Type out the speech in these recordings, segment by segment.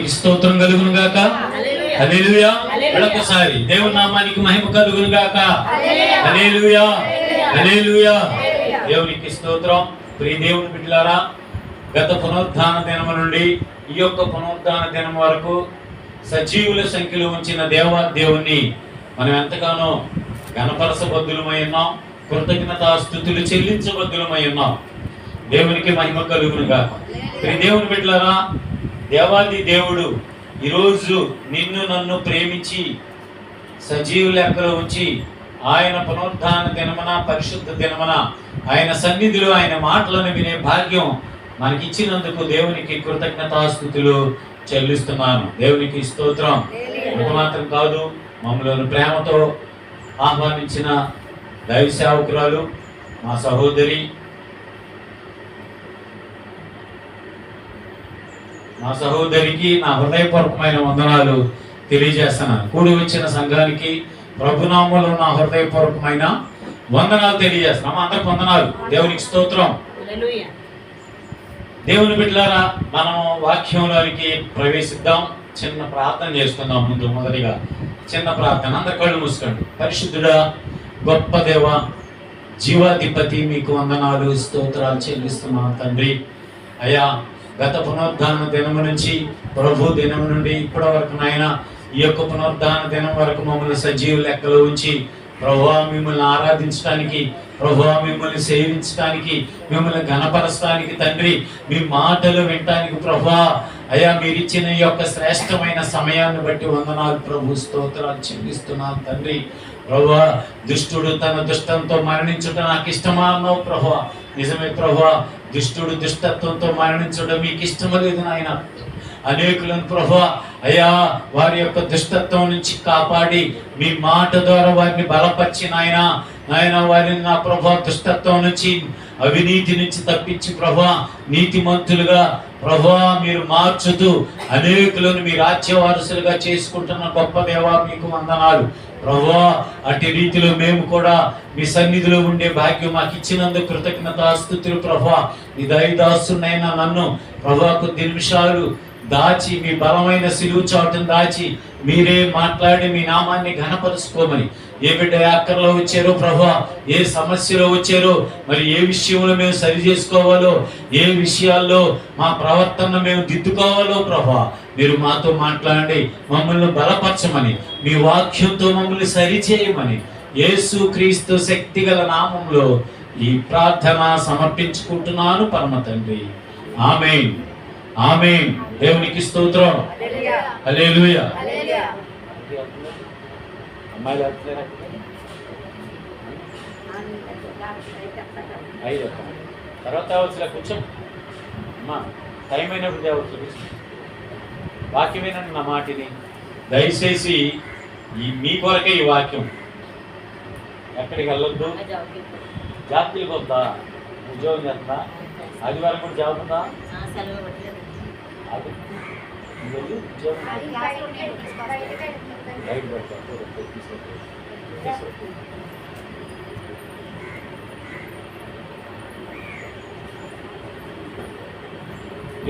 దేవునికి స్తోత్రం కలుగును గాక. హల్లెలూయా. మరొకసారి దేవుని నామానికి మహిమ కలుగును గాక. హల్లెలూయా, హల్లెలూయా. దేవునికి స్తోత్రం. ప్రియ దేవుని బిడ్డలారా, గత పునరుద్ధాన దినం నుండి ఈ యొక్క పునరుద్ధాన దినం వరకు సజీవుల సంఖ్యలో ఉంచిన దేవుణ్ణి మనం ఎంతగానో గణపరచబద్దులమై ఉన్నాం, కృతజ్ఞతాస్తుతులు చెల్లించబద్దులమై ఉన్నాం. దేవునికి మహిమ కలుగును గాక. ప్రియ దేవుని బిడ్డలారా, దేవాది దేవుడు ఈరోజు నిన్ను నన్ను ప్రేమించి సజీవ లెక్కలో ఉంచి ఆయన పునరుద్ధాన దినమున, పరిశుద్ధ దినమున ఆయన సన్నిధిలో ఆయన మాటలను వినే భాగ్యం మనకిచ్చినందుకు దేవునికి కృతజ్ఞతాస్తుతులు చెల్లిస్తున్నాను. దేవునికి స్తోత్రం. ఇంత మాత్రం కాదు, మమ్మల్ని ప్రేమతో ఆహ్వానించిన దైవ సేవకురాలు మా సహోదరి, మా సహోదరికి నా హృదయపూర్వకమైన వందనాలు తెలియజేస్తున్నాను. కూడి వచ్చిన సంఘానికి ప్రభునామంలో నా హృదయపూర్వకమైన వందనాలు తెలియజేస్తున్నాం. అందరికి వందనాలు. దేవునికి స్తోత్రం. దేవుని బిడ్డలారా, మనం వాక్యంలోనికి ప్రవేశిద్దాం. చిన్న ప్రార్థన చేసుకుందాం. మొదటిగా చిన్న ప్రార్థన. అందరు కళ్ళు మూసుకోండి. పరిశుద్ధుడా, గొప్ప దేవ, జీవాధిపతి, మీకు వందనాలు స్తోత్రాలు చెల్లిస్తున్నాం తండ్రి. అయ్యా, గత పునరుద్ధాన దినము నుంచి ప్రభు దినం నుండి ఇప్పటి వరకు నాయన ఈ యొక్క పునరుద్ధాన దినం వరకు మమ్మల్ని సజీవ లెక్కలో ఉంచి ప్రభువా మిమ్మల్ని ఆరాధించడానికి, ప్రభువా మిమ్మల్ని సేవించడానికి, మిమ్మల్ని ఘనపరచడానికి తండ్రి, మీ మాటలు వినటానికి ప్రభువా అయ్యా మీరిచ్చిన ఈ యొక్క శ్రేష్టమైన సమయాన్ని బట్టి వందనాలు ప్రభు, స్తోత్రాలు చెల్లిస్తున్నాను తండ్రి. ప్రభువా, దుష్టుడు తన దుష్టంతో మరణించుట నాకు ఇష్టమా అన్నావు ప్రభువా. నిజమే ప్రభువా, దుష్టుడు దుష్టత్వంతో మరణించడం మీకు ఇష్టం లేదు నాయన. అనేకులను ప్రభువా అయ్యా వారి యొక్క దుష్టత్వం నుంచి కాపాడి మీ మాట ద్వారా వారిని బలపరిచి నాయన వారిని నా ప్రభువా దుష్టత్వం నుంచి, అవినీతి నుంచి తప్పించి ప్రభువా నీతిమంతులుగా ప్రభువా మీరు మార్చుతూ అనేకులను మీ రాజ్య వారసులుగా చేసుకుంటున్న గొప్ప దేవా మీకు వందనాలు ప్రభువా. అట్టి రీతిలో మేము కూడా మీ సన్నిధిలో ఉండే భాగ్యం మాకు ఇచ్చినందుకు కృతజ్ఞతాస్తుతులు ప్రభువా. ఈ దైవదాసునైనా నన్ను ప్రభువా కొద్ది నిమిషాలు దాచి మీ బలమైన సిలువు చాటును దాచి మీరే మాట్లాడి మీ నామాన్ని ఘనపరుచుకోమని, ఏ బిడ్డ అక్కర్లో వచ్చారో ప్రభువా, ఏ సమస్యలో వచ్చారో, మరి ఏ విషయంలో మేము సరి చేసుకోవాలో, ఏ విషయాల్లో మా ప్రవర్తన మేము దిద్దుకోవాలో ప్రభువా మీరు మాతో మాట్లాడి మమ్మల్ని బలపరచమని, మీ వాక్యంతో మమ్మల్ని సరిచేయమని యేసు క్రీస్తు శక్తిగల నామంలో ఈ ప్రార్థన సమర్పించుకుంటున్నాను పరమ తండ్రి. ఆమేన్, ఆమేన్. దేవునికి స్తోత్రం. హల్లెలూయా. అమ్మాయిలు తర్వాత వచ్చిన కూర్చో అమ్మా, టైం అయినప్పుడు దేవచ్చు వాక్యమేనండి నా మాటిని. దయచేసి మీ కొరకే ఈ వాక్యం. ఎక్కడికి వెళ్ళొద్దు, జాబ్ వద్దా, ఉద్యోగం చేస్తా, ఆదివారం కూడా జాబ్ ఉందా,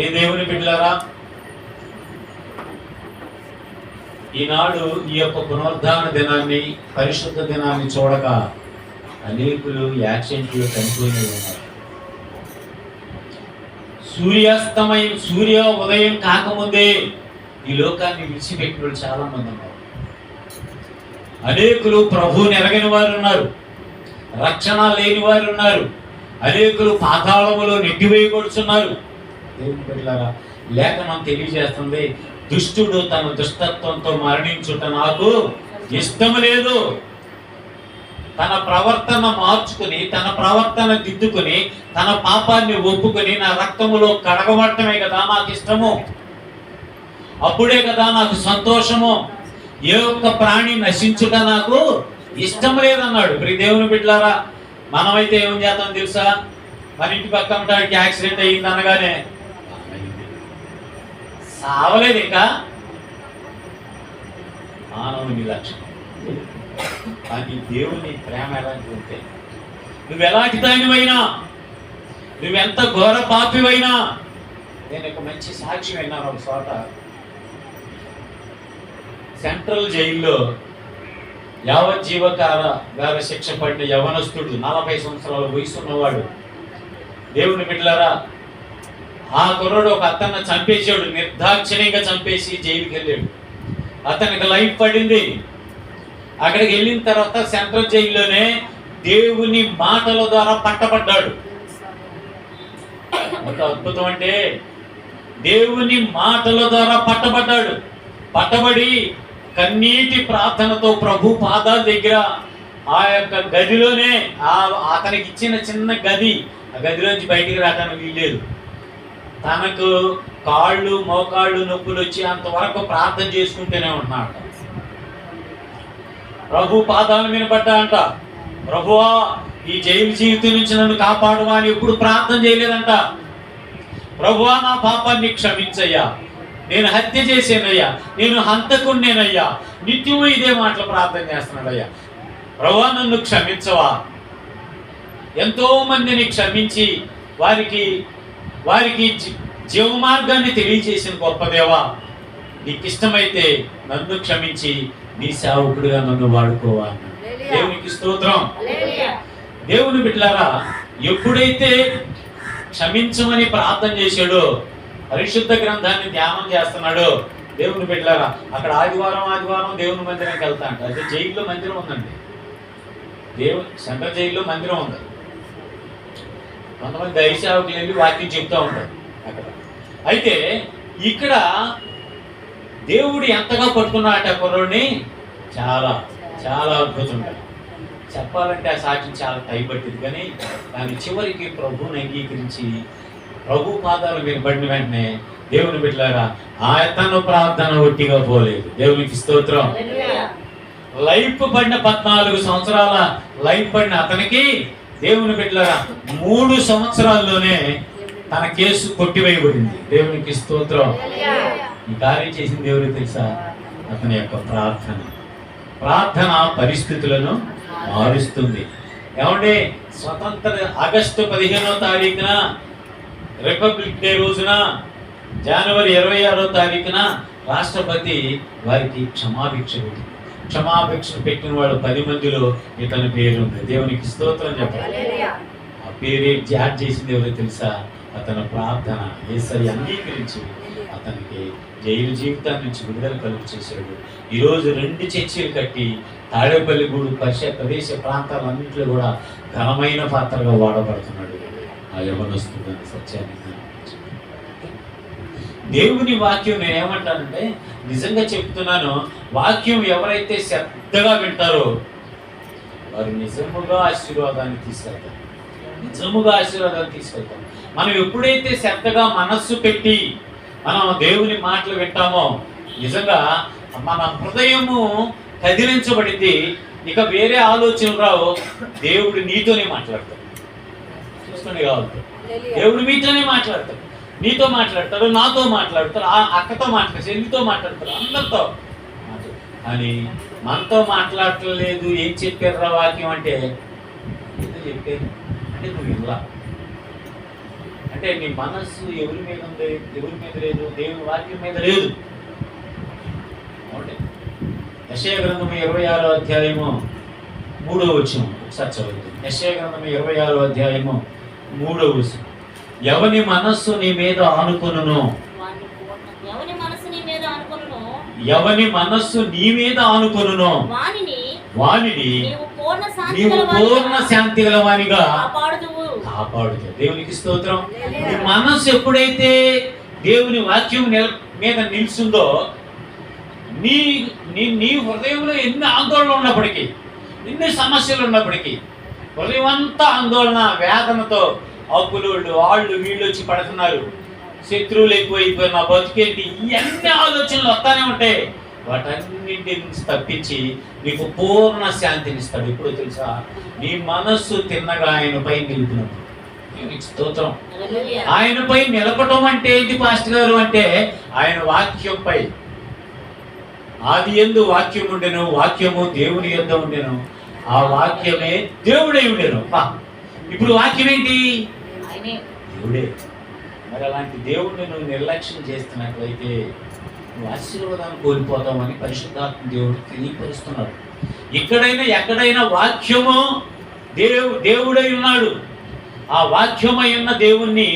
ఏ దేవుని బిడ్డలారా, ఈనాడు ఈ యొక్క పునరుద్ధాన దినాన్ని, పరిశుద్ధ దినాన్ని చూడక అనేకులు యాక్సిడెంట్లు చనిపోయిన ఉన్నారు. సూర్య ఉదయం కాకముందే ఈ లోకాన్ని విడిచిపెట్టిన చాలా మంది ఉన్నారు. అనేకులు ప్రభువుని ఎరగని వారు ఉన్నారు, రక్షణ లేని వారు ఉన్నారు, అనేకులు పాతాళములో నెట్టివేయబడుతున్నారు. దేవుని బిడ్డలారా, లేఖనం తెలియజేస్తుంది, దుష్టుడు తన దుష్టత్వంతో మరణించుట నాకు ఇష్టం లేదు. తన ప్రవర్తన మార్చుకుని, తన ప్రవర్తన దిద్దుకుని, తన పాపాన్ని ఒప్పుకొని నా రక్తములో కడగబడటమే కదా నాకు ఇష్టము, అప్పుడే కదా నాకు సంతోషము. ఏ ఒక్క ప్రాణి నశించుట నాకు ఇష్టం లేదన్నాడు. ప్రియ దేవుని బిడ్డలారా, మనమైతే ఏం చేద్దాం తెలుసా, మన ఇంటి పక్కన యాక్సిడెంట్ అయ్యింది అనగానే సావలేదు, ఇంకా మానవుని లక్షణం. కానీ దేవుని ప్రేమ ఎలాంటి ఉంటే, నువ్వు ఎలాంటి దానివైనా, నువ్వెంత ఘోర పాపివైనా. నేను ఒక మంచి సాక్ష్యం విన్నాను. ఒక చోట సెంట్రల్ జైల్లో యావజ్జీవకార శిక్ష పడిన యవనస్తుడు, 40 సంవత్సరాల వయసు ఉన్నవాడు. దేవుని బిడ్డలారా, ఆ కుర్రాడు ఒక అతన్ని చంపేశాడు, నిర్దాక్షిణ్యంగా చంపేసి జైలుకి వెళ్ళాడు. అతనికి లైఫ్ పడింది. అక్కడికి వెళ్ళిన తర్వాత సెంట్రల్ జైల్లోనే దేవుని మాటల ద్వారా పట్టబడ్డాడు. ఒక అద్భుతం అంటే దేవుని మాటల ద్వారా పట్టబడి కన్నీటి ప్రార్థనతో ప్రభు పాదాల దగ్గర ఆ యొక్క గదిలోనే అతనికి ఇచ్చిన చిన్న గది, ఆ గదిలోంచి బయటికి రావడానికి వీల్లేదు. తనకు కాళ్ళు మోకాళ్ళు నొప్పులు వచ్చి అంతవరకు ప్రార్థన చేసుకుంటూనే ఉంటున్నాడు. ప్రభు పాదాల మీద పడ్డా అంట. ప్రభువా, ఈ జైలు జీవితం నుంచి నన్ను కాపాడువా అని ఎప్పుడు ప్రార్థన చేయలేదంట. ప్రభువా, నా పాపాన్ని క్షమించయ్యా, నేను హత్య చేశానయ్యా, నేను హంతకుణ్ణేనయ్యా, నిత్యము ఇదే మాటలు ప్రార్థన చేస్తున్నాడయ్యా. ప్రభువా, నన్ను క్షమించవా. ఎంతో మందిని క్షమించి వారికి జీవ మార్గాన్ని తెలియజేసిన గొప్ప దేవా, నీకు ఇష్టమైతే నన్ను క్షమించి నీ సేవకుడిగా నన్ను వాడుకోవా. దేవునికి స్తోత్రం. దేవుని బిడ్డలారా, ఎప్పుడైతే క్షమించమని ప్రార్థన చేశాడో, పరిశుద్ధ గ్రంథాన్ని ధ్యానం చేస్తున్నాడో, దేవుని బిడ్డలారా, అక్కడ ఆదివారం దేవుని మందిరానికి వెళ్తా అంట. అయితే జైల్లో మందిరం ఉందండి. సెంట్రల్ జైల్లో మందిరం ఉంది. కొంతమంది దైవ సేవకులు వెళ్ళి వాక్యం చెప్తూ ఉంటారు అక్కడ. అయితే ఇక్కడ దేవుడు ఎంతగా పట్టుకున్నాడట కుర్రోడిని, చాలా చాలా అద్భుతంగా. చెప్పాలంటే ఆ సాక్ష్యం చాలా టైం పట్టింది, కానీ దాని చివరికి ప్రభువుని అంగీకరించి ప్రభు పాదాలు మీద పడిన వెంటనే దేవుని బిడ్డలారా, ఆయతను ప్రార్థన ఒట్టిగా పోలేదు. దేవునికి స్తోత్రం. లైఫ్ పడిన 14 సంవత్సరాల లైఫ్ పడిన అతనికి దేవుని బిడ్డలారా 3 సంవత్సరాల్లోనే తన కేసు కొట్టివేయబడింది. దేవునికి స్తోత్రం. ఈ కార్యం చేసింది ఎవరు తెలుసా? అతని యొక్క ప్రార్థన పరిస్థితులను మారుస్తుంది. ఏమంటే ఆగస్టు 15వ తారీఖున రిపబ్లిక్ డే రోజున, జనవరి 26వ తారీఖున రాష్ట్రపతి వారికి క్షమాభిక్ష పెట్టిన వాళ్ళు 10 మందిలో ఇతని పేరు ఉంది. దేవునికి స్తోత్రం చెప్పాలి. ఆ పేరు జాడ్ చేసింది ఎవరో తెలుసా? అతని ప్రార్థన. యేసయ్య అంగీకరించి అతనికి జైలు జీవితం నుంచి విడుదల కలుగు చేశాడు. ఈరోజు 2 చర్చిలు కట్టి తాడేపల్లిగూడు ప్రదేశ ప్రాంతాలన్నింటిలో కూడా ఘనమైన పాత్రగా వాడబడుతున్నాడు. ఆ యవనస్తుడని సత్యాన్ని దేవుని వాక్యం నేను ఏమంటానంటే, నిజంగా చెప్తున్నాను, వాక్యం ఎవరైతే శ్రద్ధగా వింటారో వారు నిజముగా ఆశీర్వాదాన్ని తీసుకెళ్తారు. మనం ఎప్పుడైతే శ్రద్ధగా మనస్సు పెట్టి మనం దేవుని మాటలు వింటామో, నిజంగా మన హృదయము కదిలించబడింది. ఇక వేరే ఆలోచనలు రావు. దేవుడు నీతోనే మాట్లాడతాడు. చూసుకొని కావాలి, దేవుడు మీతోనే మాట్లాడతాడు. నీతో మాట్లాడతాడు, నాతో మాట్లాడతాడు, ఆ అక్కతో మాట్లాడతాడు, చెల్లితో మాట్లాడతాడు, అందరితో. అని మనతో మాట్లాడలేదు. ఏం చెప్పారు వాక్యం అంటే, ఏదో చెప్పారు అంటే నువ్వు ఇలా అంటే నీ మనస్సు ఎవరి మీద ఉంది? ఎవరి మీద లేదు? దేవుని వాక్యం మీద లేదు. అంటే యెషయా గ్రంథము 26వ అధ్యాయము 3వ వచనం ఒకసారి చదువుతుంది. యెషయా గ్రంథము 26వ అధ్యాయము 3వ వచనం. ఎవని మనస్సు నీ మీద ఆనుకొనును, ఎవని మనస్సు నీ మీద ఆనుకొనును వానిని నీవు పూర్ణ శాంతి గలవానిగా కాపాడుదు. దేవునికి స్తోత్రం. నీ మనస్సు ఎప్పుడైతే దేవుని వాక్యం మీద నిలుస్తుందో, నీ హృదయంలో ఎన్ని ఆందోళనలు ఉన్నప్పటికీ, ఎన్ని సమస్యలు ఉన్నప్పటికీ, హృదయం అంతా ఆందోళన వేదనతో అప్పులు వాళ్ళు వీళ్ళు వచ్చి పడుతున్నారు, శత్రువులు ఎక్కువైపోయిన బతుకేంటి, ఇవన్నీ ఆలోచనలు వస్తానే ఉంటాయి. వాటన్నింటి నుంచి తప్పించి నీకు పూర్ణ శాంతిని ఇస్తాడు. ఇప్పుడు తెలుసా? నీ మనస్సు తిన్నగా ఆయనపై నిలిపినప్పుడు. స్తోత్రం. ఆయనపై నిలపటం అంటే ఏంటి పాస్టర్ గారు అంటే, ఆయన వాక్యంపై. ఆది యందు వాక్యం ఉండెను, వాక్యము దేవుని యొద్ద ఉండెను, ఆ వాక్యమే దేవుడై ఉండెను. ఇప్పుడు వాక్యం ఏంటి? దేవుడే. మరి అలాంటి దేవుడిని నువ్వు నిర్లక్ష్యం చేస్తున్నట్లయితే నువ్వు ఆశీర్వాదాన్ని కోల్పోతామని పరిశుద్ధాత్మ దేవుడు తెలియపరుస్తున్నాడు. ఇక్కడైనా ఎక్కడైనా వాక్యము దేవుడై ఉన్నాడు. ఆ వాక్యమై ఉన్న దేవుణ్ణి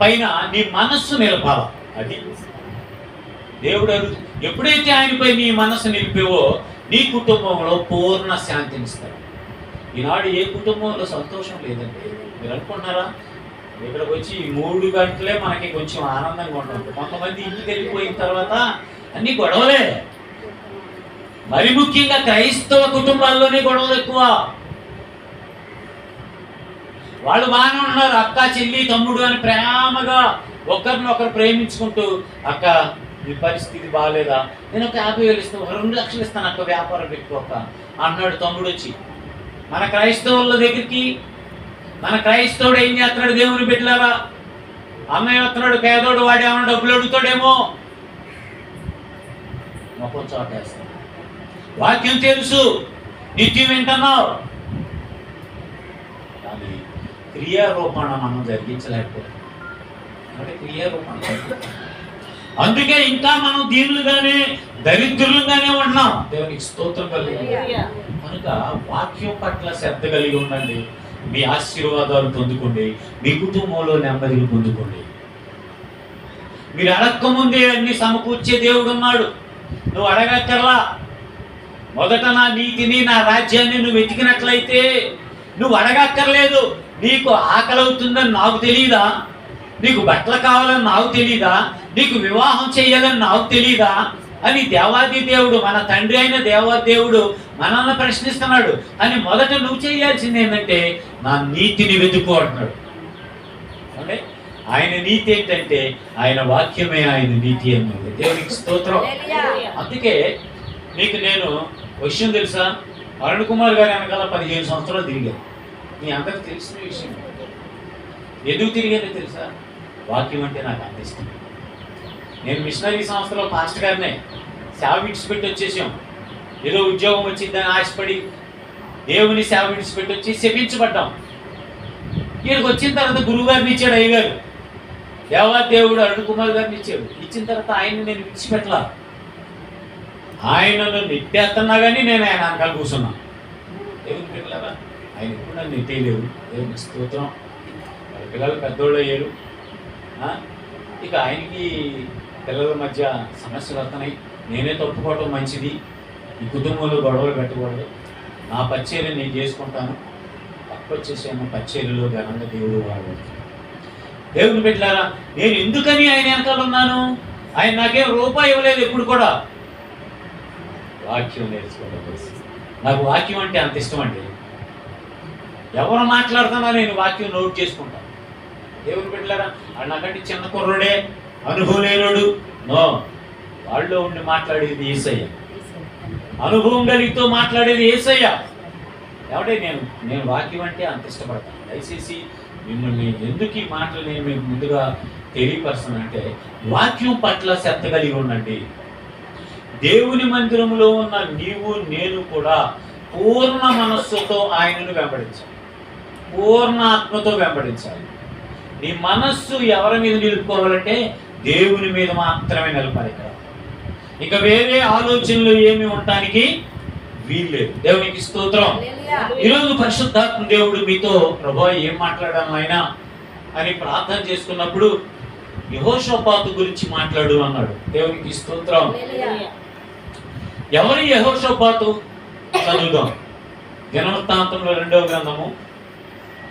పైన నీ మనస్సు నిలపాల. అది దేవుడు ఎప్పుడైతే ఆయనపై నీ మనస్సు నిలిపేవో నీ కుటుంబంలో పూర్ణ శాంతినిస్తాడు. ఈనాడు ఏ కుటుంబంలో సంతోషం లేదండి. మీరు అనుకుంటున్నారా ఇక్కడికి వచ్చి 3 గంటలే మనకి కొంచెం ఆనందంగా ఉంటుంది. కొంతమంది ఇంటికి వెళ్ళిపోయిన తర్వాత అన్ని గొడవలే. మరి ముఖ్యంగా క్రైస్తవ కుటుంబాల్లోనే గొడవలు ఎక్కువ. వాళ్ళు బాగానే ఉన్నారు, అక్క చెల్లి తమ్ముడు అని ప్రేమగా ఒకరినొకరు ప్రేమించుకుంటూ, అక్క నీ పరిస్థితి బాగాలేదా, నేను ఒక 50,000 ఇస్తాను, 2 లక్షలు ఇస్తాను అక్క, వ్యాపారం పెట్టుకోక అన్నాడు తమ్ముడు వచ్చి. మన క్రైస్తవుల దగ్గరికి మన క్రైస్తవుడు ఏం చేస్తున్నాడు? దేవుని బిడ్డలారా, అన్నయ్య వస్తున్నాడు పేదోడు, వాడేమన్నా డబ్బులు అడుగుతాడేమో, మొక్కలు చోటేస్తాడు. వాక్యం తెలుసు, నిత్యం వింటున్నావు, కానీ క్రియారూపణ మనం జరిగించలేకపోతే అంటే క్రియారూపణ. అందుకే ఇంకా మనం దీనులుగానే దరిద్రులుగానే ఉన్నాం. దేవునికి స్తోత్రం కలిగి. కనుక వాక్యం పట్ల శ్రద్ధ కలిగి ఉండండి. మీ ఆశీర్వాదాలు పొందుకోండి, మీ కుటుంబంలో నెమ్మదిని పొందుకోండి. మీరు అడగకముందే అన్ని సమకూర్చే దేవుడు ఉన్నాడు. నువ్వు అడగక్కర్లా. మొదట నా నీతిని నా రాజ్యాన్ని నువ్వు వెతికినట్లయితే నువ్వు అడగక్కర్లేదు. నీకు ఆకలి అవుతుందని నాకు తెలియదా? నీకు బట్టలు కావాలని నాకు తెలియదా? నీకు వివాహం చేయాలని నాకు తెలియదా అని దేవాది దేవుడు, మన తండ్రి అయిన దేవాది దేవుడు మనల్ని ప్రశ్నిస్తున్నాడు. అని మొదట నువ్వు చేయాల్సింది ఏంటంటే నా నీతిని వెతుకో అంటున్నాడు. అంటే ఆయన నీతి ఏంటంటే ఆయన వాక్యమే ఆయన నీతి అన్నది. దేవునికి స్తోత్రం. అందుకే నీకు నేను విషయం తెలుసా, అరుణ్ కుమార్ గారి వెనకాల 15 సంవత్సరాలు తిరిగాను. మీ అందరికి తెలిసిన విషయం. ఎందుకు తిరిగానో తెలుసా? వాక్యం అంటే నాకు అంత ఇష్టం. నేను మిషనరీ సంస్థలో పాస్టర్ గారినే సేవ విడిచిపెట్టి వచ్చేసాం. ఏదో ఉద్యోగం వచ్చిందని ఆశపడి దేవుని సేవ విడిచిపెట్టి వచ్చి శపించబడ్డాం. ఈయనకు వచ్చిన తర్వాత గురువు గారిని ఇచ్చాడు అయ్యగారు. దేవాదేవుడు అరుణ్ కుమార్ గారిని ఇచ్చాడు. ఇచ్చిన తర్వాత ఆయన్ని నేను విడిచిపెట్టలా. ఆయనను నెట్టేస్తున్నా కానీ నేను ఆయన వెనకాల కూర్చున్నా. దేవుని పిల్లరా, ఆయన ఎప్పుడు నన్ను నెట్టేయలేవు. దేవుని స్తోత్రం. వాళ్ళ పిల్లలు పెద్దోళ్ళు అయ్యారు. ఇక ఆయనకి పిల్లల మధ్య సమస్యలు వస్తున్నాయి. నేనే తప్పుకోవటం మంచిది, ఈ కుటుంబంలో గొడవలు పెట్టకూడదు, నా పచ్చేరి నేను చేసుకుంటాను, తక్కువ వచ్చేసాను. పచ్చేరిలో ఘనంగా దేవుడు వాడు. దేవుని బిడ్డలారా, నేను ఎందుకని ఆయన వెనకాల ఉన్నాను? ఆయన నాకేం రూపాయి ఇవ్వలేదు ఎప్పుడు కూడా. వాక్యం నేర్చుకోవడం. నాకు వాక్యం అంటే అంత ఇష్టం అండి. ఎవరు మాట్లాడుతున్నా నేను వాక్యం నోట్ చేసుకుంటాను. దేవుని బిడ్డలారా, అది నాకంటే చిన్న కుర్రుడే, అనుభవం లేనుడు. నో, వాళ్ళలో ఉండి మాట్లాడేది యేసయ్య. అనుభవం కలిగితో మాట్లాడేది యేసయ్య. ఎవడే నేను వాక్యం అంటే అంత ఇష్టపడతాను. దయచేసి మిమ్మల్ని ఎందుకు ఈ మాటలు నేను మీకు ముందుగా తెలియపరుస్తానంటే, వాక్యం పట్ల శ్రద్ధ కలిగి ఉండండి. దేవుని మందిరంలో ఉన్న నీవు నేను కూడా పూర్ణ మనస్సుతో ఆయనను వెంబడించాలి, పూర్ణ ఆత్మతో వెంబడించాలి. నీ మనస్సు ఎవరి మీద నిలుపుకోవాలంటే దేవుని మీద మాత్రమే నిలపాలి. ఇక్కడ ఇక వేరే ఆలోచనలు ఏమి ఉండటానికి వీల్లేదు. దేవునికి స్తోత్రం. ఈరోజు పరిశుద్ధాత్మ దేవుడు మీతో ప్రభువా ఏం మాట్లాడాను ఆయన అని ప్రార్థన చేసుకున్నప్పుడు యెహోషాపాతు గురించి మాట్లాడు అన్నాడు. దేవునికి స్తోత్రం. ఎవరి యెహోషాపాతు? చదువుదాం. దినవృత్తాంతంలో 2వ గ్రంథము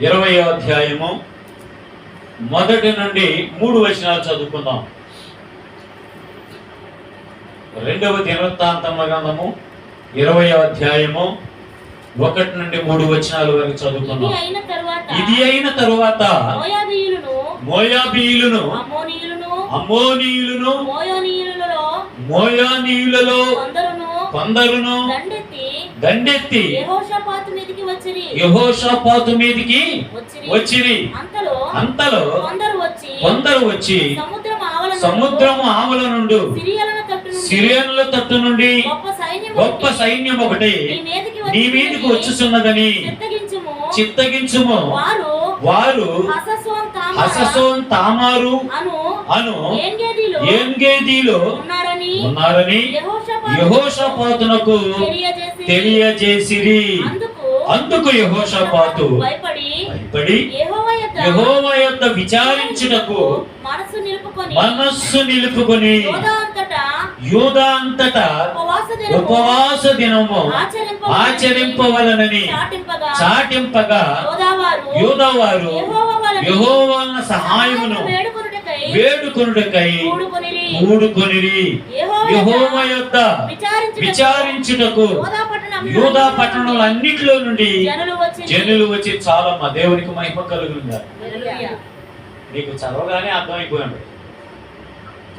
20వ అధ్యాయము 1 నుండి 3 వచనాలు చదువుకుందాం. 2వ దినవృత్తాంతముల గ్రంథము 20వ అధ్యాయము 1 నుండి 3 వచనాల వరకు చదువుకుందాం. ఇది అయిన తరువాత మోయాబీయులను అమ్మోనీయులను మోయానీయులలో కొందరును దండెత్తి యెహోషాపాతు మీదికి వచ్చిరి. అంతలో కొందరు వచ్చి సముద్రము ఆవల నుండి సిరియనుల తట్టు నుండి గొప్ప సైన్యం ఒకటి నీ మీదకి వచ్చుచున్నదని చిత్తగించుము. వారు హససోన్ తామారు అను ఏన్గేదీలో ఉన్నారని యెహోషాపాతునకు తెలియజేసిరి. అందుకు యెహోషాపాతు భయపడి యెహోవా యొద్ద విచారించుటకు మనస్సు నిలుపుకొని యూదా అంతటా ఉపవాస దినము ఆచరింపవలనని చాటింపగా యూదావారు యెహోవా సహాయమును వేడుకొనుటకై కూడుకొనిరి. యెహోవా యొద్ద విచారించుటకు యూదా పట్టణాలన్నిటిలో నుండి జనులు వచ్చి చాలా మా దేవునికి మహిమ కలుగునుగాక. నీకు చదవగానే అర్థమైపోయాడు.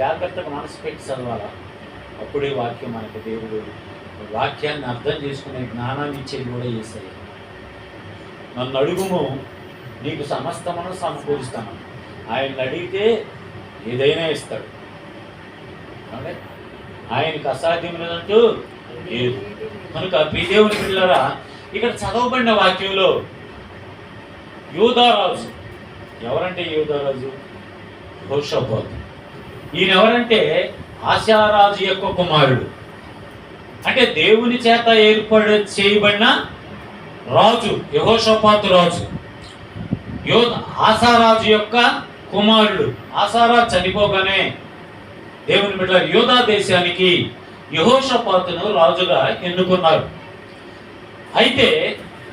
జాగ్రత్తగా మనసు పెట్టి చదవాలా. అప్పుడే వాక్యం మనకు దేవుడు వాక్యాన్ని అర్థం చేసుకునే జ్ఞానాన్ని ఇచ్చేది కూడా యేసయ్య. నన్ను అడుగుము నీకు సమస్తమును సమకూరుస్తాను. ఆయన అడిగితే ఏదైనా ఇస్తాడు. ఆయనకు అసాధ్యమైనదంటూ లేదు. కనుక ప్రియదేవుని పిల్లరా, ఇక్కడ చదవబడిన వాక్యంలో యూదారాజు ఎవరంటే యూదారాజు యెహోషాపాతు. ఈయన ఎవరంటే ఆశారాజు యొక్క కుమారుడు. అంటే దేవుని చేత చేయబడిన రాజు యెహోషాపాతు రాజు. ఆసారాజు యొక్క కుమారుడు. ఆసారాజు చనిపోగానే దేవుని బిడ్డ యూదా దేశానికి యెహోషాపాతును రాజుగా ఎన్నుకున్నారు. అయితే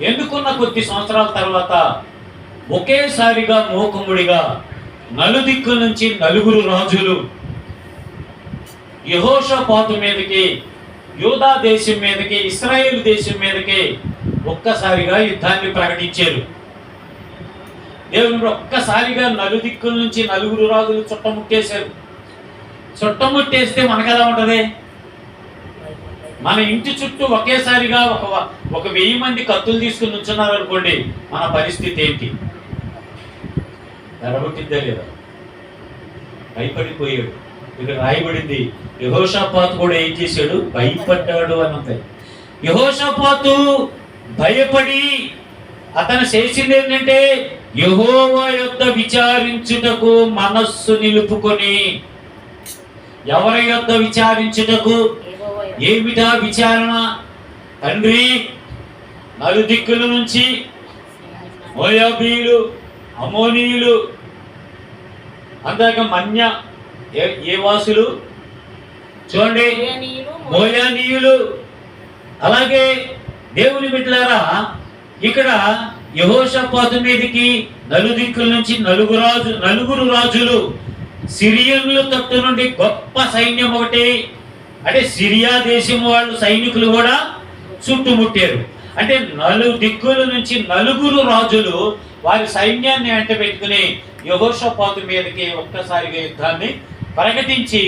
ఎన్నుకున్న కొద్ది సంవత్సరాల తర్వాత ఒకేసారిగా మూకుముడిగా నలుదిక్కుల నుంచి నలుగురు రాజులు యెహోషాపాతు మీదకి, యూదా దేశం మీదకి, ఇశ్రాయేలు దేశం మీదకి ఒక్కసారిగా యుద్ధాన్ని ప్రకటించారు. దేవుని ఒక్కసారిగా నలుదిక్కుల నుంచి నలుగురు రాజులు చుట్టముట్టేశారు. చుట్టముట్టేస్తే మనకెలా ఉంటది? మన ఇంటి చుట్టూ ఒకేసారిగా ఒక 1000 మంది కత్తులు తీసుకుని ఉంచున్నారు అనుకోండి, మన పరిస్థితి ఏంటి? ఎడగొట్టిద్దా లేదా? భయపడిపోయాడు. ఇక్కడ రాయబడింది యెహోషాపాతు కూడా ఏం చేశాడు? భయపడ్డాడు అని ఉంది. యెహోషాపాతు భయపడి అతను చేసింది ఏంటంటే యెహోవా యొద్ద విచారించుటకు మనస్సు నిలుపుకొని. ఎవరి యొద్ద విచారించుటకు? ఏమిటా విచారణ? తండ్రి, నలుదిక్కుల నుంచి మోయాబీయులు, అమోనీయులు, అందాక మన్య ఏ వాసులు చూడండి, మోయానీయులు. అలాగే దేవుని బిడ్డలారా, ఇక్కడ యెహోషాపాతు మీదకి నలుదిక్కుల నుంచి నలుగురు రాజులు సిరియన్ల తట్టు నుండి గొప్ప సైన్యం ఒకటి, అంటే సిరియా దేశం వాళ్ళు సైనికులు కూడా చుట్టుముట్టారు. అంటే నలుదిక్కుల నుంచి నలుగురు రాజులు వారి సైన్యాన్ని వెంట పెట్టుకుని యెహోషాపాతు మీదకి ఒక్కసారిగా యుద్ధాన్ని ప్రకటించి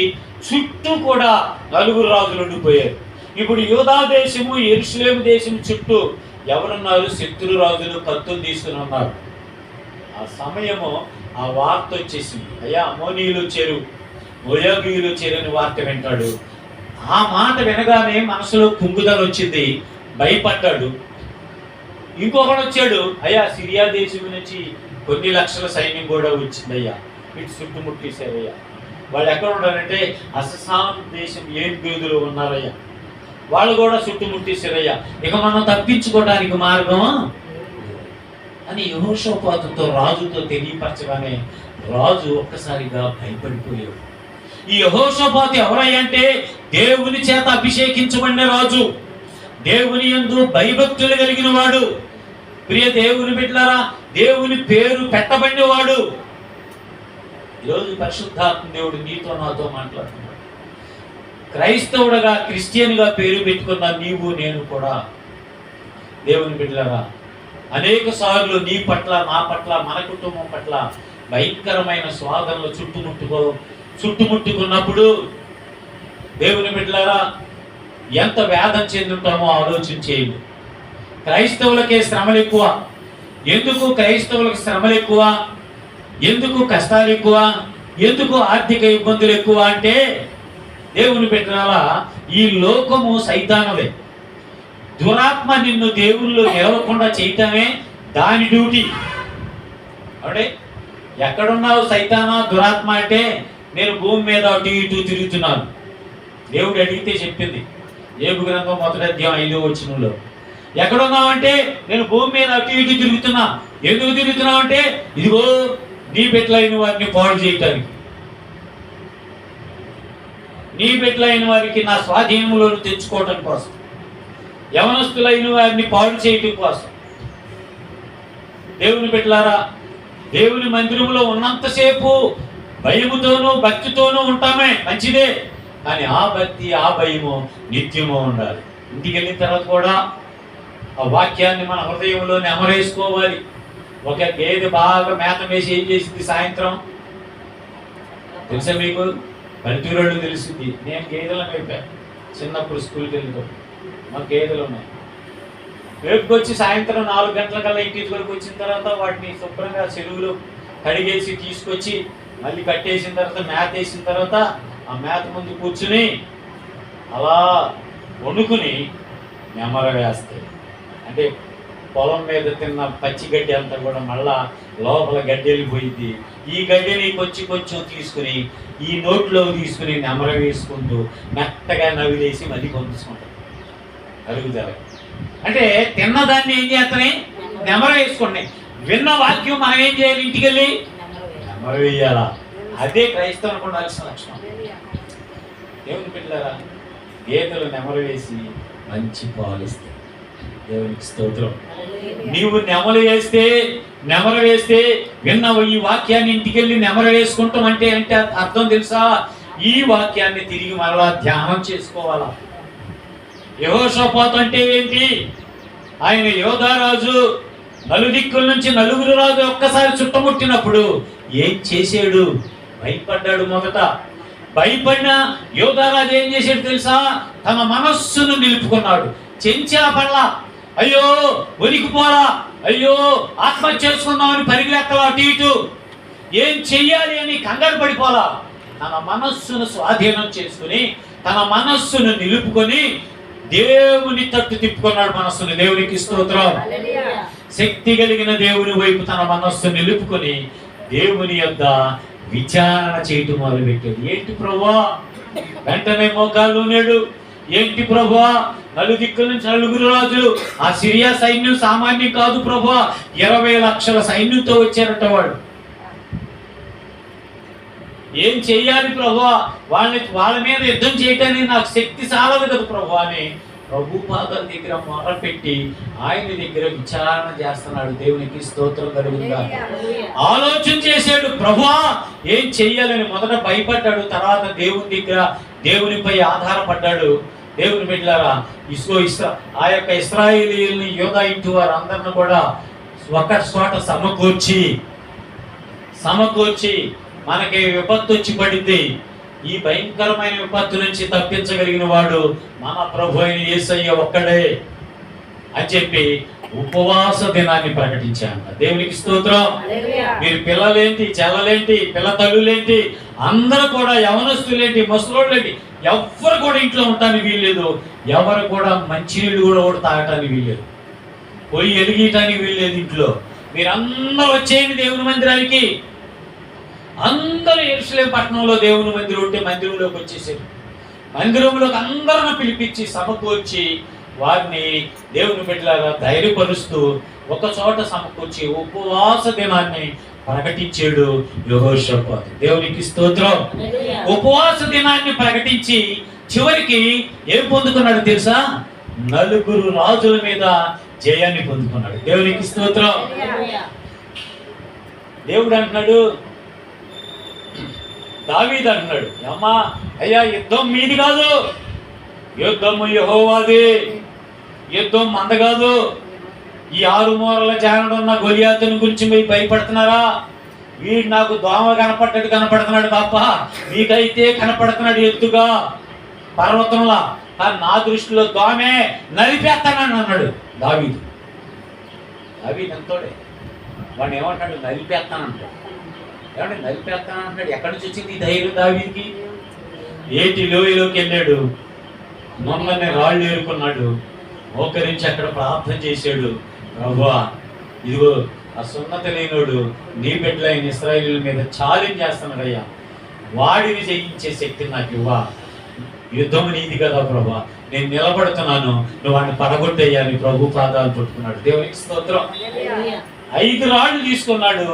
చుట్టూ కూడా నలుగురు రాజులు ఉండిపోయారు. ఇప్పుడు యూదా దేశము, యెరూషలేము దేశం చుట్టూ ఎవరున్నారు? శత్రు రాజులు కత్తులు తీసుకుని ఉన్నారు. ఆ సమయము ఆ వార్త వచ్చేసింది. అయ్యా, అమోనీయులు వచ్చారు, మోయాబీయులు వచ్చారు అని వార్త వింటాడు. ఆ మాట వినగానే మనసులో కుంగుదల వచ్చింది, భయపడ్డాడు. ఇంకొకడు వచ్చాడు, అయ్యా సిరియా దేశం నుంచి కొన్ని లక్షల సైన్యం కూడా వచ్చిందయ్యా, ఇటు చుట్టుముట్టేశారయ్యా. వాళ్ళు ఎక్కడ ఉన్నారంటే అససాన్ దేశం ఏం గేదులు ఉన్నారయ్యా, వాళ్ళు కూడా చుట్టుముట్టేశారయ్యా. ఇక మనం తప్పించుకోవడానికి మార్గం అని యెహోషాపాతుతో రాజుతో తెలియపరచగానే రాజు ఒక్కసారిగా భయపడిపోయాడు. ఈ యెహోషాపాతు ఎవరయ్యా అంటే దేవుని చేత అభిషేకించబడిన రాజు, దేవుని యందు భయభక్తులు కలిగిన వాడు. ప్రియ దేవుని బిడ్డలారా, దేవుని పేరు పెట్టబడిన వాడు. ఈరోజు పరిశుద్ధాత్మ దేవుడు నీతో నాతో మాట్లాడుతున్నాడు. క్రైస్తవుడుగా, క్రిస్టియన్గా పేరు పెట్టుకున్న నీవు నేను కూడా దేవుని బిడ్డలారా, అనేక సార్లు నీ పట్ల, నా పట్ల, మన కుటుంబం పట్ల భయంకరమైన స్వాదనలు చుట్టుముట్టుకున్నప్పుడు దేవుని బిడ్డలారా ఎంత వేదన చెందుతామో ఆలోచించేయండి. క్రైస్తవులకే శ్రమలు ఎక్కువ. ఎందుకు క్రైస్తవులకు శ్రమలు ఎక్కువ? ఎందుకు కష్టాలు ఎక్కువ? ఎందుకు ఆర్థిక ఇబ్బందులు ఎక్కువ అంటే దేవుని బిడ్డలారా, ఈ లోకము సైతానుదే. దురాత్మ నిన్ను దేవుళ్ళు నిలవకుండా చేయటమే దాని డ్యూటీ. అంటే ఎక్కడున్నావు సైతానా, దురాత్మ అంటే నేను భూమి మీద అటు ఇటు తిరుగుతున్నాను. దేవుడు అడిగితే చెప్పింది. యోబు గ్రంథం 1వ అధ్యాయం 5వ వచనంలో, ఎక్కడున్నావంటే నేను భూమి మీద అటు ఇటు తిరుగుతున్నా. ఎందుకు తిరుగుతున్నావు అంటే ఇదిగో నీ బిడ్డలైన వారిని పాడు చేయటానికి, నీ బిడ్డలైన వారికి నా స్వాధీనంలో తెచ్చుకోవటం కోసం, యవనస్తులైన వారిని పాడు చేయటం కోసం. దేవుని బిడ్డలారా, దేవుని మందిరంలో ఉన్నంతసేపు భయముతోనూ భక్తితోనూ ఉంటామే, మంచిదే. కానీ ఆ భక్తి ఆ భయము నిత్యము ఉండాలి. ఇంటికి వెళ్ళిన తర్వాత కూడా ఆ వాక్యాన్ని మన హృదయంలో నెమరేసుకోవాలి. ఒక గేదె బాగా మేత వేసి ఏం చేసింది సాయంత్రం తెలుసా మీకు? పల్లెటూరు తెలిసింది. నేను గేదెలను మేపాను చిన్నప్పుడు స్కూల్కి వెళ్ళినప్పుడు. మాకు గేదెలు ఉన్నాయి. వేపుకొచ్చి సాయంత్రం 4 గంటల కల్లా ఇంటి వరకు వచ్చిన తర్వాత వాటిని శుభ్రంగా చెరువులో కడిగేసి తీసుకొచ్చి మళ్ళీ కట్టేసిన తర్వాత మేత వేసిన తర్వాత ఆ మేత ముందు కూర్చుని అలా వణుకుని నెమర వేస్తాయి. అంటే పొలం మీద తిన్న పచ్చి గడ్డి అంతా కూడా మళ్ళా లోపల గడ్డి వెళ్ళిపోయింది. ఈ గడ్డిని కొంచెం తీసుకుని ఈ నోట్లో తీసుకుని నెమర వేసుకుంటూ మెత్తగా నవిలేసి మళ్ళీ పంపించుకుంటారు అరుగుదల. అంటే తిన్నదాన్ని ఏం చేస్తాయి? నెమర వేసుకోండి. విన్న వాక్యం మనం ఏం చేయాలి? ఇంటికి వెళ్ళి నెమర వేయాలా? అదే క్రైస్తవులకు ఉండాల్సిన లక్షణం. దేవుని బిడ్డలారా, గేదెలు నెమర వేసి మంచి పాలు ఇస్తాయి. దేవునికి స్తోత్రం. నీవు నెమర వేస్తే విన్నావు ఈ వాక్యాన్ని ఇంటికి వెళ్ళి నెమర వేసుకుంటాం అంటే అర్థం తెలుసా? ఈ వాక్యాన్ని తిరిగి మరలా ధ్యానం చేసుకోవాలా. యెహోషాపాతు అంటే ఏంటి? ఆయన యోధారాజు, నలుదిక్కుల నుంచి నలుగురు రాజు ఒక్కసారి చుట్టముట్టినప్పుడు ఏం చేశాడు? భయపడ్డాడు. మొదట భయపడిన యోధారాజు ఏం చేశాడు తెలుసా? తన మనస్సును నిలుపుకున్నాడు. చెంచా పడలా, అయ్యో వణికిపోలా, అయ్యో ఆత్మహత్య చేసుకుందామని పరిగెత్తలా, అటు ఇటు ఏం చెయ్యాలి అని కంగారు పడిపోలా. తన మనస్సును స్వాధీనం చేసుకుని తన మనస్సును నిలుపుకొని దేవుని తట్టు తిప్పుకున్నాడు మనస్సుని. దేవునికి స్తోత్రం. శక్తి కలిగిన దేవుని వైపు తన మనస్సు నిలుపుకొని దేవుని యొద్ద విచారణ చేయటం మొదలుపెట్టాడు. ఏంటి ప్రభువా? వెంటనే మోకాళ్ళు ఉన్నాడు. ఏంటి ప్రభువా? నలుదిక్కుల నుంచి నలుగురు రాజులు, ఆ సిరియా సైన్యం సామాన్యం కాదు ప్రభువా, 20 లక్షల సైన్యంతో వచ్చారట వాడు. ఏం చెయ్యాలి ప్రభువా? వాళ్ళ మీద యుద్ధం చేయటానికి నాకు శక్తి చాలదు కదా ప్రభువా అని ప్రభు పాదాల దగ్గర మొరపెట్టి ఆయన దగ్గర విచారణ చేస్తున్నాడు. దేవునికి స్తోత్రం కలుగుతుందా? ఆలోచన చేశాడు. ప్రభువా ఏం చెయ్యాలని మొదట భయపడ్డాడు. తర్వాత దేవుని దగ్గర దేవునిపై ఆధారపడ్డాడు. దేవుని బిడ్డలారా, ఆ యొక్క ఇశ్రాయేలీయుల్ని యోధా ఇంటి వారు అందరిని కూడా ఒక చోట సమకూర్చి మనకి విపత్తు వచ్చి పడింది, ఈ భయంకరమైన విపత్తు నుంచి తప్పించగలిగిన వాడు మన ప్రభు అయిన యేసయ్య ఒక్కడే అని చెప్పి ఉపవాస దినాన్ని ప్రకటించాను. దేవునికి స్తోత్రం. మీరు పిల్లలేంటి, చెల్లలేంటి, పిల్ల తల్లులేంటి, అందరూ కూడా యవనస్తులేంటి, ముసలోళ్ళేంటి, ఎవరు కూడా ఇంట్లో ఉండటానికి వీల్లేదు. ఎవరు కూడా మంచినీళ్ళు కూడా తాగటానికి వీల్లేదు. పొయ్యి ఎలిగటానికి వీల్లేదు ఇంట్లో. మీరందరూ వచ్చేయండి దేవుని మందిరానికి. అందరూ యెరూషలేము పట్టణంలో దేవుని మందిరం ఉంటే మందిరంలోకి వచ్చేసారు. మందిరంలోకి అందరిని పిలిపించి సమకూర్చి వారిని దేవుని బిడ్డలారా ధైర్యపరుస్తూ ఒక చోట సమకూర్చి ఉపవాస దినాన్ని ప్రకటించాడు యెహోషాపాతు. దేవునికి స్తోత్రం. ఉపవాస దినాన్ని ప్రకటించి చివరికి ఏం పొందుకున్నాడు తెలుసా? 9 రాజుల మీద జయాన్ని పొందుకున్నాడు. దేవునికి స్తోత్రం. దేవుడు అంటున్నాడు, దావీదు అంటున్నాడు, అమ్మా అయ్యా యుద్ధం మీది కాదు, యుద్ధము యెహోవాది, యుద్ధం మంద కాదు. ఈ 6 మూరల జానుడున్న గొలియాతుని గురించి మీరు భయపడుతున్నారా? వీడు నాకు దోమ కనపడుతున్నాడు తప్ప మీకైతే కనపడుతున్నాడు ఎత్తుగా పర్వతంలా. కానీ నా దృష్టిలో దోమే నలిపేస్తానని అన్నాడు దావీదు. ఎంతోడే వాడిని ఏమంటాడు? నలిపేస్తానంటాడు. ఏమంటే నలిపేస్తానంటాడు? ఎక్కడి నుంచి వచ్చింది ఈ ధైర్యం దావీదుకి? ఏటి లోయలోకి వెళ్ళాడు, మొన్ననే రాళ్ళు ఏరుకున్నాడు, మోకరించి అక్కడ ప్రార్థన చేశాడు. ప్రభువా ఇదిగో ఆ సున్నత లేనోడు నీ బిడ్డలైన ఇశ్రాయేలీయుల మీద ఛాలెంజ్ చేస్తున్నాడయ్యా, వాడిని జయించే శక్తి నాకు ఇవ్వా. యుద్ధం నీది కదా ప్రభా, నేను నిలబడుతున్నాను, నువ్వు వాడిని పడగొట్టేయాలి ప్రభు పాదాలు పట్టుకున్నాడు. దేవునికి స్తోత్రం. 5 రాళ్ళు తీసుకున్నాడు,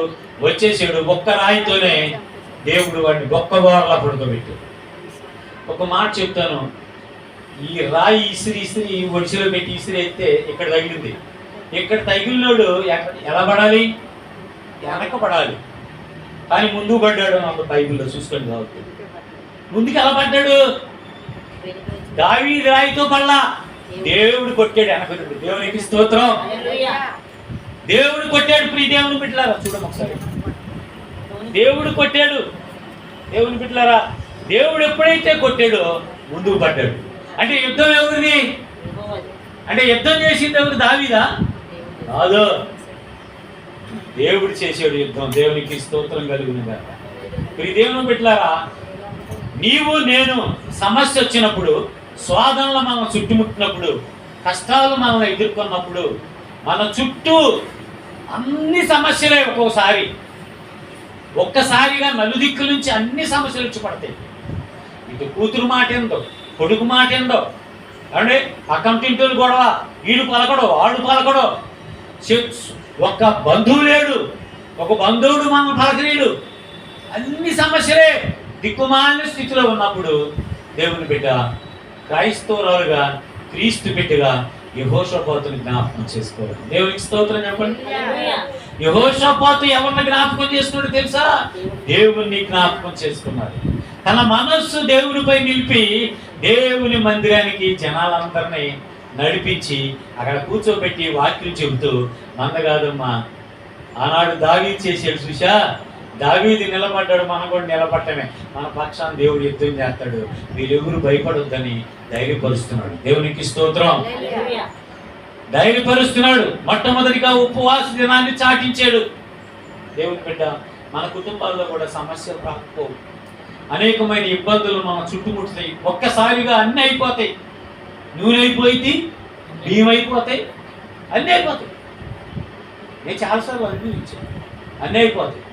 వచ్చేసాడు. ఒక్క రాయితోనే దేవుడు వాడిని గొప్ప గోడలా పడుకోబెట్టు. ఒక మాట చెప్తాను, ఈ రాయి ఇసిరి ఒడిసిలో పెట్టి ఇసిరేస్తే ఇక్కడ తగిలింది. ఇక్కడ తగిలినోడు ఎలా పడాలి? వెనక పడాలి. కానీ ముందుకు పడ్డాడు. నాకు బైబిల్లో చూసుకోండి కాబట్టి ముందుకు ఎలా పడ్డాడు? దావీదు రాయితో పడలా, దేవుడు కొట్టాడు వెనక నుండి. దేవునికి స్తోత్రం. దేవుడు కొట్టాడు. ప్రియ దేవుని బిడ్డలారా చూడము ఒకసారి, దేవుడు కొట్టాడు. దేవుని బిడ్డలారా, దేవుడు ఎప్పుడైతే కొట్టాడో ముందుకు పడ్డాడు. అంటే యుద్ధం ఎవరిది? అంటే యుద్ధం చేసింది ఎవరు? దావీదా? కాదు, దేవుడు చేసాడు యుద్ధం. దేవునికి స్తోత్రం కలుగునుగా. ప్రియ దేవుని బిడ్డలారా, నీవు నేను సమస్య వచ్చినప్పుడు, శోధనలు మనం చుట్టుముట్టినప్పుడు, కష్టాలు మనం ఎదుర్కొన్నప్పుడు, మన చుట్టూ అన్ని సమస్యలే ఒక్కసారిగా నలుదిక్కుల నుంచి అన్ని సమస్యలు వచ్చి పడతాయి. ఇటు కూతురు మాట ఏందో, కొడుకు మాట ఏందో, అంటే పక్కంటింటోళ్ళు గొడవ, వీడు పలకడో వాడు పలకడో, ఒక్క బంధువు లేడు, ఒక బంధువుడు మనం పలకలేడు, అన్ని సమస్యలే. దిక్కుమాలిన స్థితిలో ఉన్నప్పుడు దేవుని బిడ్డ, క్రైస్తవురాలుగా, క్రీస్తు బిడ్డగా యెహోషాపాతుని జ్ఞాపకం చేసుకోవాలి. దేవునికి స్తోత్రం చెప్పండి. యెహోషాపాతు ఎవరిని జ్ఞాపకం చేసుకున్నాడు తెలుసా? దేవుణ్ణి జ్ఞాపకం చేసుకున్నాడు. తన మనస్సు దేవునిపై నిలిపి దేవుని మందిరానికి జనాలందరినీ నడిపించి అక్కడ కూర్చోబెట్టి వాక్యం చెబుతూ, మందగాదమ్మా ఆనాడు దావీదు చేసాడు చూసా, దావీదు నిలబడ్డాడు, మనం కూడా నిలబడటమే, మన పక్షాన్ని దేవుడు యుద్ధం చేస్తాడు, వీరెవరు భయపడొద్దని ధైర్యపరుస్తున్నాడు. దేవునికి స్తోత్రం. ధైర్యపరుస్తున్నాడు. మొట్టమొదటిగా ఉపవాస దినాన్ని చాటించాడు. దేవుని బిడ్డ, మన కుటుంబాల్లో కూడా సమస్యలు రాకపోవు, అనేకమైన ఇబ్బందులు మన చుట్టుముట్టుతాయి. ఒక్కసారిగా అన్నీ అయిపోతాయి. నూనె అయిపోయింది, బియ్యం అయిపోతాయి, అన్నీ అయిపోతాయి. నేను చాలాసార్లు అనుభవించాను. అన్నీ అయిపోతాయి.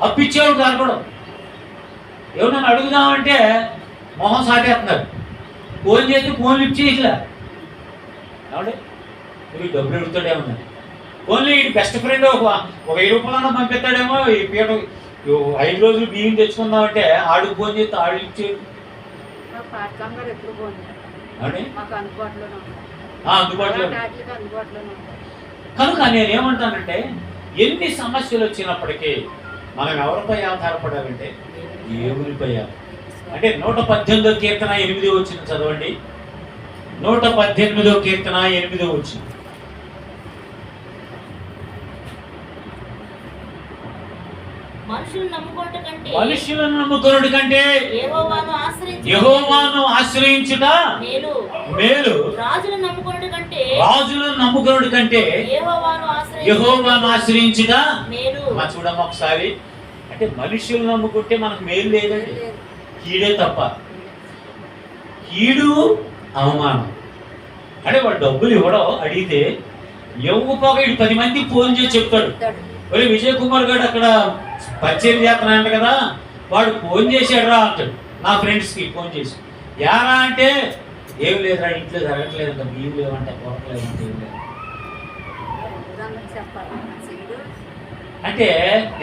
అప్పిచ్చేవాడు కనపడం. ఎవరన్నా అడుగుదామంటే మొహం సాటేస్తున్నారు. ఫోన్ చేసి ఫోన్ లిఫ్ట్ చేయట్లా. ఏమంటే మీరు డబ్బులు అడుగుతాడేమన్నా, ఫోన్లో ఈ బెస్ట్ ఫ్రెండ్ ఒక 1000 రూపాయలన్నా పంపిస్తాడేమో. ఈ పీట 5 రోజులు బియ్యం తెచ్చుకుందామంటే ఆడికి ఫోన్ చేస్తే ఆడు లిఫ్ట్ చేయడు. అందుబాటులో. కనుక నేనేమంటానంటే, ఎన్ని సమస్యలు వచ్చినప్పటికీ మనం ఎవరిపై ఆధారపడాలంటే దేవునిపై. అంటే 118వ కీర్తన 8వ వచనం చదవండి. 118వ కీర్తన 8వ వచనం. మనుషులను నమ్ముకొనుట కంటే యెహోవాను ఆశ్రయించుట మేలు. రాజులను నమ్ముకొనుట కంటే యెహోవాను ఆశ్రయించుట మేలు. చూడమ్మ ఒకసారి. అంటే మనుషులు నమ్ముకుంటే మనకు మేలు లేదండి, కీడే తప్ప. కీడు, అవమానం. అంటే వాడు డబ్బులు ఇవ్వడం అడిగితే ఇవ్వకపోగా 10 మందికి ఫోన్ చేసి చెప్తాడు, ఒరే విజయ్ కుమార్ గారు అక్కడ పరిచయం చేస్తున్నాయంట కదా, వాడు ఫోన్ చేశాడు రా అంటాడు. నా ఫ్రెండ్స్కి ఫోన్ చేసి, యారా అంటే ఏం లేదురా, ఇంట్లో జరగట్లేదంట, బియ్యం లేవంట, పోవట్లేదంట, ఏం లేదు. అంటే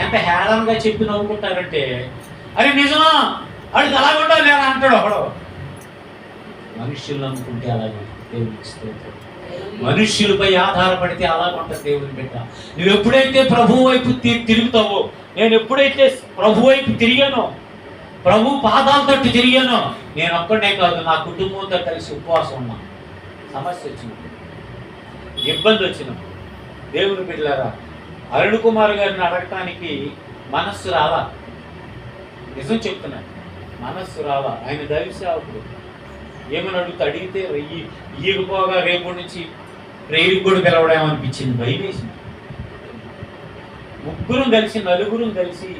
ఎంత హేళనగా చెప్పి నవ్వుకుంటారంటే, అరే నిజమా వాడికి అలాగ ఉండాలి లేరా అంటాడు ఒకడు. మనుష్యులు అనుకుంటే అలాగే. దేవునికి స్తోత్రం. మనుష్యులపై ఆధారపడితే అలాగుంటుంది దేవుని బిడ్డ. నువ్వు ఎప్పుడైతే ప్రభు వైపు తిరుగుతావో, నేను ఎప్పుడైతే ప్రభు వైపు తిరిగానో, ప్రభు పాదాల తట్టు తిరిగానో, నేను ఒక్కడే కాదు, నా కుటుంబంతో కలిసి ఉపవాసం ఉన్నా. సమస్య వచ్చినప్పుడు, ఇబ్బంది వచ్చినప్పుడు, దేవుని బిడ్డలారా, అరుణ్ కుమార్ గారిని అడగటానికి మనస్సు రాలా. నిజం చెప్తున్నాను, మనస్సు రాలా. ఆయన దైవ సేవకుడు. ఏమని అడిగితే ఇయ్యకపోగా రేపు నుంచి ప్రేరికి కూడా పిలవడేమనిపించింది, భయం వేసింది. నలుగురం కలిసి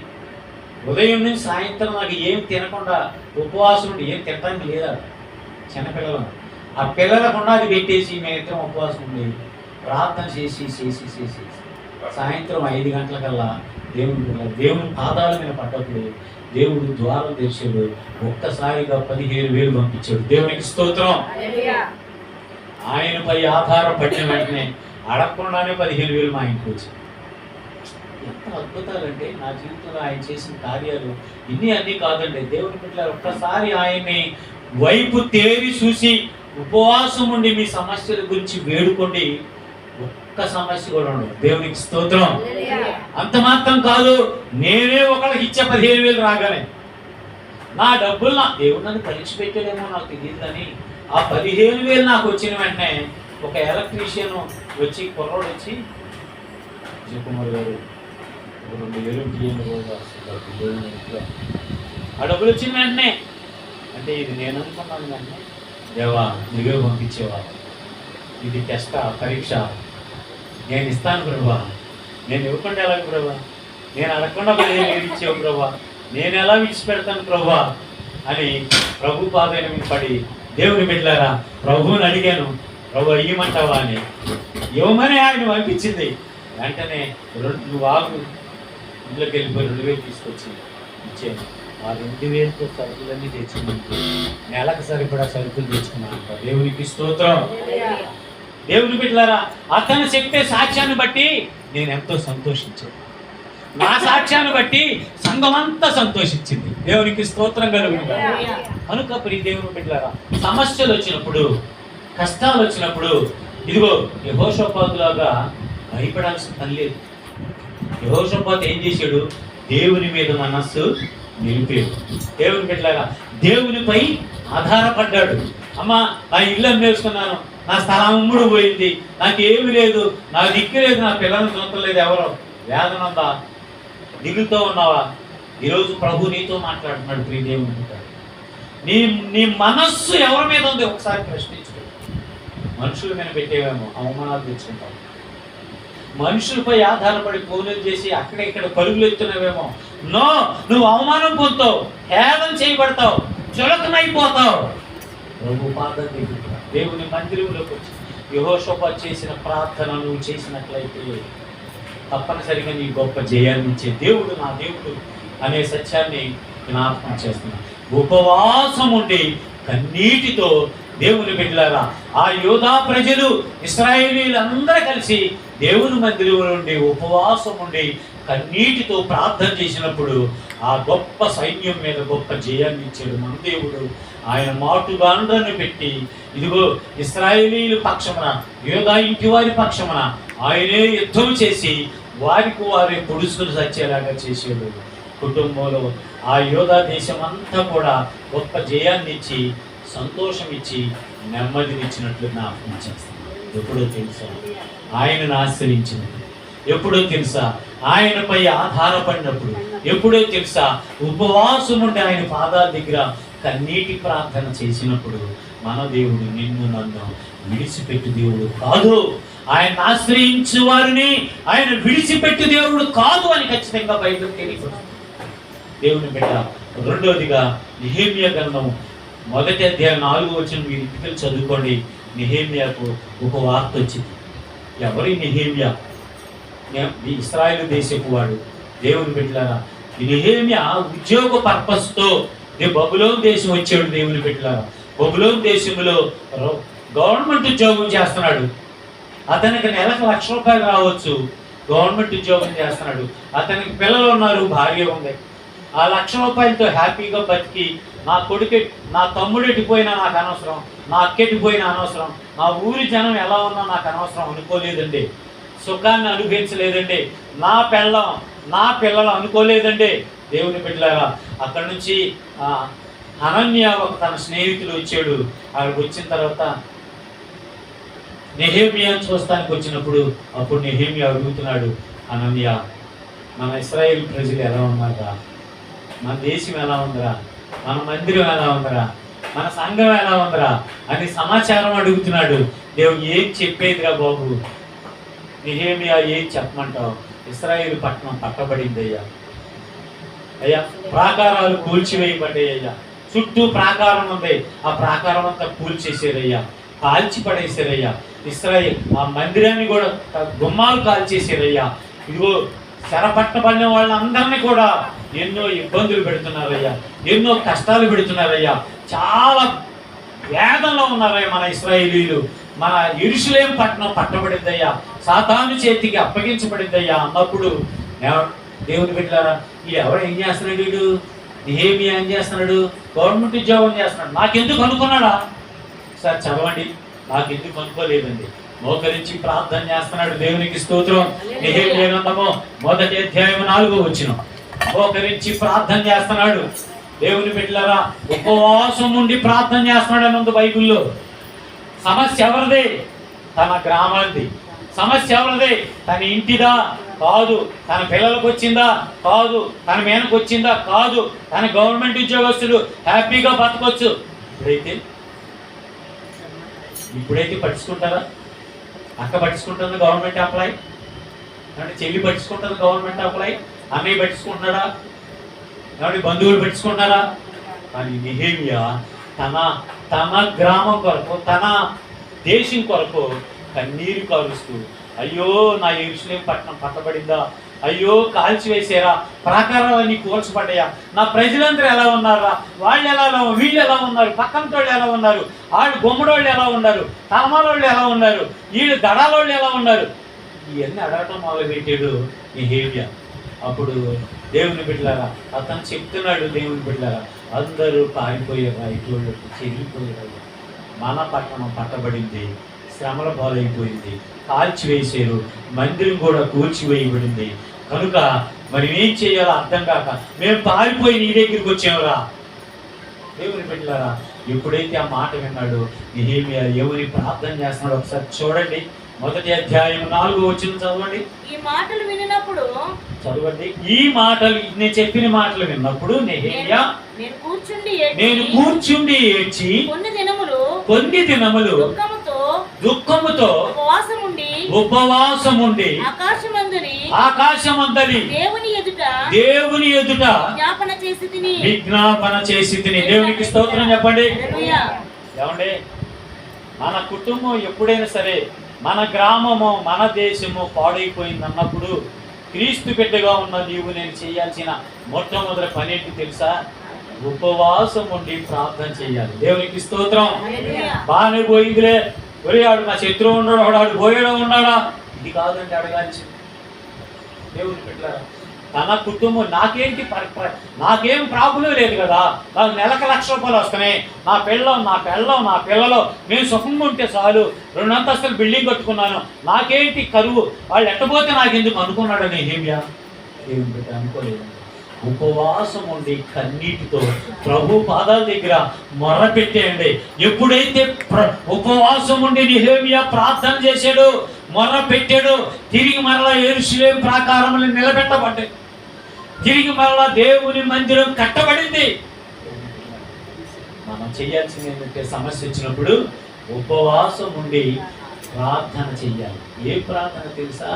ఉదయం నుంచి సాయంత్రం నాకు ఏం తినకుండా ఉపవాసం ఉండి, ఏం తినడానికి లేదా చిన్నపిల్లలు, ఆ పిల్లలకుండా అది పెట్టేసి మేమిద్దరం ఉపవాసం ఉండి ప్రార్థన చేసి సాయంత్రం 5 గంటలకల్లా దేవుని పాదాల మీద పడ్డప్పుడు దేవుడు ద్వారం తెరిచాడు. ఒక్కసారిగా 15,000 పంపించాడు. దేవునికి స్తోత్రం. ఆయనపై ఆధారపడిన వెంటనే అడగకుండానే 15,000 మా ఇంటికి వచ్చాయి. ఎంత అద్భుతాలంటే నా జీవితంలో ఆయన చేసిన కార్యాలు అన్నీ కాదండి. దేవుని బిడ్డ ఒక్కసారి ఆయన్ని వైపు తేరి చూసి ఉపవాసం ఉండి మీ సమస్యల గురించి వేడుకోండి, ఒక్క సమస్య కూడా ఉండదు. దేవునికి స్తోత్రం. అంత మాత్రం కాదు, నేనే ఒకళ్ళకి ఇచ్చే 15,000 రాగానే నా డబ్బులు నా దేవుడు నన్ను పరీక్ష పెట్టాడేమో నాకు తెలియదు, కానీ ఆ 15,000 నాకు వచ్చిన వెంటనే ఒక ఎలక్ట్రీషియన్ వచ్చి కుర్రోడు వచ్చి, విజయకుమార్ గారు 2,000 ఆ డబ్బులు వచ్చిన వెంటనే అంటే ఇది నేను అనుకున్నాను. వెంటనే దేవా నువ్వే పంపించేవా, ఇది టెస్ట్ పరీక్ష, నేను ఇస్తాను ప్రభా, నేను ఇవ్వకుండా ఎలా ప్రభా, నేను అడగకుండా 15,000 ఇచ్చేవు ప్రభా, నేను ఎలా విడిచిపెడతాను ప్రభా అని ప్రభు పాదాల మీద పడి దేవుని బిడ్డలారా ప్రభువుని అడిగాను, ప్రభు ఇవ్వమంటావా అని. ఇవ్వమని ఆయన పంపించింది. వెంటనే నువ్వు ఆగు, ఇంట్లోకి వెళ్ళిపోయి 2,000 తీసుకొచ్చి ఇచ్చాను. ఆ 2,000తో సరుకులన్నీ తెచ్చుకుంటూ నెలకు సరిపడా సరుకులు తెచ్చుకున్నాను. దేవునికి స్తోత్రం. దేవుని బిడ్డలారా అతను చెప్పే సాక్ష్యాన్ని బట్టి నేను ఎంతో సంతోషించాను. నా సాక్ష్యాన్ని బట్టి సంఘం అంతా సంతోషించింది. దేవునికి స్తోత్రం కలుగుతుంది. కనుక ప్రియ దేవుని బిడ్డలారా సమస్యలు వచ్చినప్పుడు, కష్టాలు వచ్చినప్పుడు ఇదిగో యెహోషాపాతులాగా భయపడాల్సిన పని లేదు. యెహోషాపాతు ఏం చేశాడు? దేవుని మీద మనస్సు నిలిపాడు. దేవుని బిడ్డలారా దేవునిపై ఆధారపడ్డాడు. అమ్మ నా ఇల్లు అమ్మేసుకున్నాను, నా స్థలం అమ్ముడు పోయింది, నాకేమి లేదు, నా దిక్కు లేదు, నా పిల్లల్ని చూడలేదు, ఎవరో వేదన ఉందా, దిగుతో ఉన్నావా? ఈరోజు ప్రభు నీతో మాట్లాడుతున్నాడు. ప్రియ దేవుని బిడ్డ, నీ మనస్సు ఎవరి మీద ఉంది ఒకసారి ప్రశ్నించుకో. మనుషుల మీద పెట్టేవేమో అవమానాలు తెచ్చుకుంటావు, మనుషులపై ఆధారపడి ఫోన్లు చేసి అక్కడ ఇక్కడ పరుగులు ఎత్తున్నవేమో. నో, నువ్వు అవమానం పొందుతావు, హేళన చేయబడతావు, చులకనైపోతావు. ప్రభు పాదం దగ్గర దేవుని మందిరంలోకి వచ్చి యెహోషాపాతు చేసిన ప్రార్థన నువ్వు చేసినట్లయితే తప్పనిసరిగా నీ గొప్ప జయాన్ని ఇచ్చే దేవుడు నా దేవుడు అనే సత్యాన్ని జ్ఞాపకం చేస్తున్నాను. ఉపవాసం ఉండి కన్నీటితో దేవుని బిడ్డలారా ఆ యోధా ప్రజలు ఇశ్రాయేలీలందరూ కలిసి దేవుని మందిరంలో ఉండి ఉపవాసం ఉండి కన్నీటితో ప్రార్థన చేసినప్పుడు ఆ గొప్ప సైన్యం మీద గొప్ప జయాన్ని ఇచ్చాడు మన దేవుడు. ఆయన మాటుగాండ్రను పెట్టి ఇదిగో ఇశ్రాయేలీల పక్షమున యోధా ఇంటి వారి పక్షమున ఆయనే యుద్ధం చేసి వారికి వారే పొడుసుకుని సచ్చేలాగా చేసాడు. కుటుంబంలో ఆ యోధా దేశం అంతా కూడా గొప్ప జయాన్ని ఇచ్చి సంతోషం ఇచ్చి నెమ్మదినిచ్చినట్లు జ్ఞాపకం చేస్తాను. ఎప్పుడో తెలుసా ఆయనను ఆశ్రయించినప్పుడు, ఎప్పుడో తెలుసా ఆయనపై ఆధారపడినప్పుడు, ఎప్పుడో తెలుసా ఉపవాసం ఉండి ఆయన పాదాల దగ్గర కన్నీటి ప్రార్థన చేసినప్పుడు మన దేవుడు నిన్ను నన్ను విడిచిపెట్టు దేవుడు కాదు. ఆయన ఆశ్రయించు వారిని ఆయన విడిచిపెట్టు దేవుడు కాదు అని ఖచ్చితంగా బైబిల్ తెలియదు. దేవుని బిడ్డ రెండోదిగా నెహెమ్యా గ్రంథం 1వ అధ్యాయం 4వ వచనం మీరు ఇంటికి చదువుకోండి. నెహెమ్యాకు ఒక వార్త వచ్చింది. ఎవరి నెహెమ్యా? ఇశ్రాయేలు దేశపు వాడు. దేవుని బిడ్డలారా ఈ నెహెమ్యా ఉద్యోగ పర్పస్తో బబులోను దేశం వచ్చాడు. దేవుని బిడ్డలారా బబులోను దేశంలో గవర్నమెంట్ ఉద్యోగం చేస్తున్నాడు. అతనికి నెలకు ₹1,00,000 రావచ్చు. గవర్నమెంట్ ఉద్యోగం చేస్తున్నాడు. అతనికి పిల్లలు ఉన్నారు, భార్య ఉంది. ఆ ₹1,00,000తో హ్యాపీగా బతికి నా కొడుకు నా తమ్ముడు ఎట్టిపోయినా నాకు అనవసరం, నా అక్క ఎట్టిపోయినా అనవసరం, నా ఊరి జనం ఎలా ఉన్నా నాకు అనవసరం అనుకోలేదండి. సుఖాన్ని అనుభవించలేదండి. నా పిల్లలు అనుకోలేదండి. దేవుని బిడ్డలారా అక్కడి నుంచి అనన్య ఒక తన స్నేహితులు వచ్చాడు. అక్కడికి వచ్చిన తర్వాత నెహెమ్యాను చూస్తానికి వచ్చినప్పుడు అప్పుడు నెహెమ్యా అడుగుతున్నాడు, అనన్య మన ఇశ్రాయేలు ప్రజలు ఎలా ఉన్నారా, మన దేశం ఎలా ఉందిరా, మన మందిరం ఎలా ఉందిరా, మన సంఘం ఎలా ఉందిరా అని సమాచారం అడుగుతున్నాడు. దేవుడు ఏం చెప్పేదిరా బాబు, నెహెమ్యా ఏం చెప్పమంటావు? ఇశ్రాయేలు పట్టణం పట్టబడింది అయ్యా, ప్రాకారాలు కూల్చివేయబడ్డాయి అయ్యా, చుట్టూ ప్రాకారం ఉంది, ఆ ప్రాకారం అంతా కూల్చేసారయ్యా, కాల్చి పడేసారయ్యా. ఇశ్రాయేల్ ఆ మందిరాన్ని కూడా గుమ్మాలు కాల్చేసారయ్యా. ఇదిగో చెరపట్టబడిన వాళ్ళందరినీ కూడా ఎన్నో ఇబ్బందులు పెడుతున్నారయ్యా, ఎన్నో కష్టాలు పెడుతున్నారయ్యా, చాలా వేదంలో ఉన్నారయ్యా మన ఇశ్రాయేలీయులు. మన యెరూషలేము పట్టణం పట్టబడిందయ్యా, సాతాను చేతికి అప్పగించబడిందయ్యా అన్నప్పుడు దేవుని బిడ్డలారా, వీడు ఎవరు ఏం చేస్తున్నాడు, వీడు నెహెమ్యా ఏం చేస్తున్నాడు, గవర్నమెంట్ ఉద్యోగం చేస్తున్నాడు, నాకెందుకు అనుకున్నాడా? సార్ చదవండి, నాకెందుకు అనుకోలేదండి. మోకరించి ప్రార్థన చేస్తున్నాడు. దేవునికి స్తోత్రం. నెహెమ్యా గ్రంథము 1వ అధ్యాయం 4వ వచనం. మోకరించి ప్రార్థన చేస్తున్నాడు. దేవుని బిడ్డలారా, ఉపవాసం ఉండి ప్రార్థన చేస్తున్నాడు అని ఉంది బైబిల్లో. సమస్య ఎవరిది? తన గ్రామానికి. సమస్య ఎవరిది? తన ఇంటిదా? కాదు. తన పిల్లలకు వచ్చిందా? కాదు. తన మేనకు వచ్చిందా? కాదు. తన గవర్నమెంట్ ఉద్యోగస్తుడు హ్యాపీగా బతకొచ్చు. ఇప్పుడైతే పట్టించుకుంటారా? అక్క పట్టించుకుంటుంది గవర్నమెంట్ ఎంప్లాయ్, అంటే చెల్లి పట్టించుకుంటుంది గవర్నమెంట్ ఎంప్లాయ్, అన్నయ్య పట్టించుకుంటున్నాడా? కాబట్టి బంధువులు పట్టించుకుంటున్నారా? కానీ నెహెమ్యా తన గ్రామం కొరకు, తన దేశం కొరకు కన్నీరు కారుస్తూ, అయ్యో నా యెరూషలేము పట్టణం పట్టబడిందా, అయ్యో కాల్చివేసారా, ప్రాకారాలన్నీ కూల్చబడ్డాయా, నా ప్రజలందరూ ఎలా ఉన్నారా, వాళ్ళు ఎలా వీళ్ళు ఎలా ఉన్నారు, పక్కంతోళ్ళు ఎలా ఉన్నారు, వాళ్ళు గుమ్మడోళ్ళు ఎలా ఉన్నారు, తలమాలోళ్ళు ఎలా ఉన్నారు, వీళ్ళు దడాలోళ్ళు ఎలా ఉన్నారు, ఇవన్నీ అడగటం మొదలుపెట్టాడు నెహెమ్యా. అప్పుడు దేవుని బిడ్డలారా అతను చెప్తున్నాడు, దేవుని బిడ్డలారా అందరూ పారిపోయారా, ఇటువంటి చెరిగిపోయారు, మన పట్టణం పట్టబడింది, శ్రమల పాలైపోయింది, కాల్చివేసారు, మందిరం కూడా కూల్చివేయబడింది, కనుక మరి ఏం చేయాలో అర్థం కాక మేము పారిపోయి నీ దగ్గరికి వచ్చామురా. దేవుని బిడ్డలారా ఎప్పుడైతే ఆ మాట విన్నాడు నెహెమ్యా ఎవరి ప్రార్థన చేస్తున్నాడు ఒకసారి చూడండి. 1వ అధ్యాయం 4వ వచనం చదవండి. ఈ మాటలు విన్నప్పుడు చదవండి. ఈ మాటలు, నేను చెప్పిన మాటలు విన్నప్పుడు నెహెమ్యా నేను కూర్చుండి ఏడ్చి కొన్ని దినములు దుఃఖముతో ఉపవాసముండి ఆకాశమందలి దేవుని ఎదుట విజ్ఞాపన చేసి తిని. దేవునికి స్తోత్రం చెప్పండి. ఏమండి, మన కుటుంబం ఎప్పుడైనా సరే, మన గ్రామము, మన దేశము పాడైపోయింది అన్నప్పుడు క్రీస్తు బిడ్డగా ఉన్న నీవు నేను చేయాల్సిన మొట్టమొదటి పని ఏంటి తెలుసా? ఉపవాసం ఉండి ప్రార్థన చేయాలి. దేవునికి స్తోత్రం. బాగానే పోయిందిలే, ఒరే ఆడు నా శత్రువు ఉన్నాడు, వాడు పోయాడో ఉన్నాడా, ఇది కాదండి అడగాల్సింది. దేవుని బిడ్డలారా తన కుటుంబం, నాకేం ప్రాబ్లం లేదు కదా, నాకు నెలకు ₹1,00,000 వస్తున్నాయి, నా పిల్లలు మేము సుఖంగా ఉంటే చాలు, 2 అంతస్తులు బిల్డింగ్ కట్టుకున్నాను, నాకేంటి కరువు, వాళ్ళు ఎట్టబోతే నాకెందుకు అనుకున్నాడు నెహెమ్యా. దేవుని బిడ్డ అనుకోలేదు. ఉపవాసం ఉండి కన్నీటితో ప్రభు పాదాల దగ్గర మొర్ర పెట్టేయండి. ఎప్పుడైతే ఉపవాసం ఉండి నెహెమ్యా ప్రార్థన చేశాడు, మొర్ర పెట్టాడు, తిరిగి మరలా యెరూషలేము ప్రాకారములు నిలబెట్టబడ్డాయి, తిరిగి మరలా దేవుని మందిరం కట్టబడింది. మనం చేయాల్సింది ఏంటంటే సమస్య వచ్చినప్పుడు ఉపవాసం ఉండి ప్రార్థన చెయ్యాలి. ఏ ప్రార్థన తెలుసా?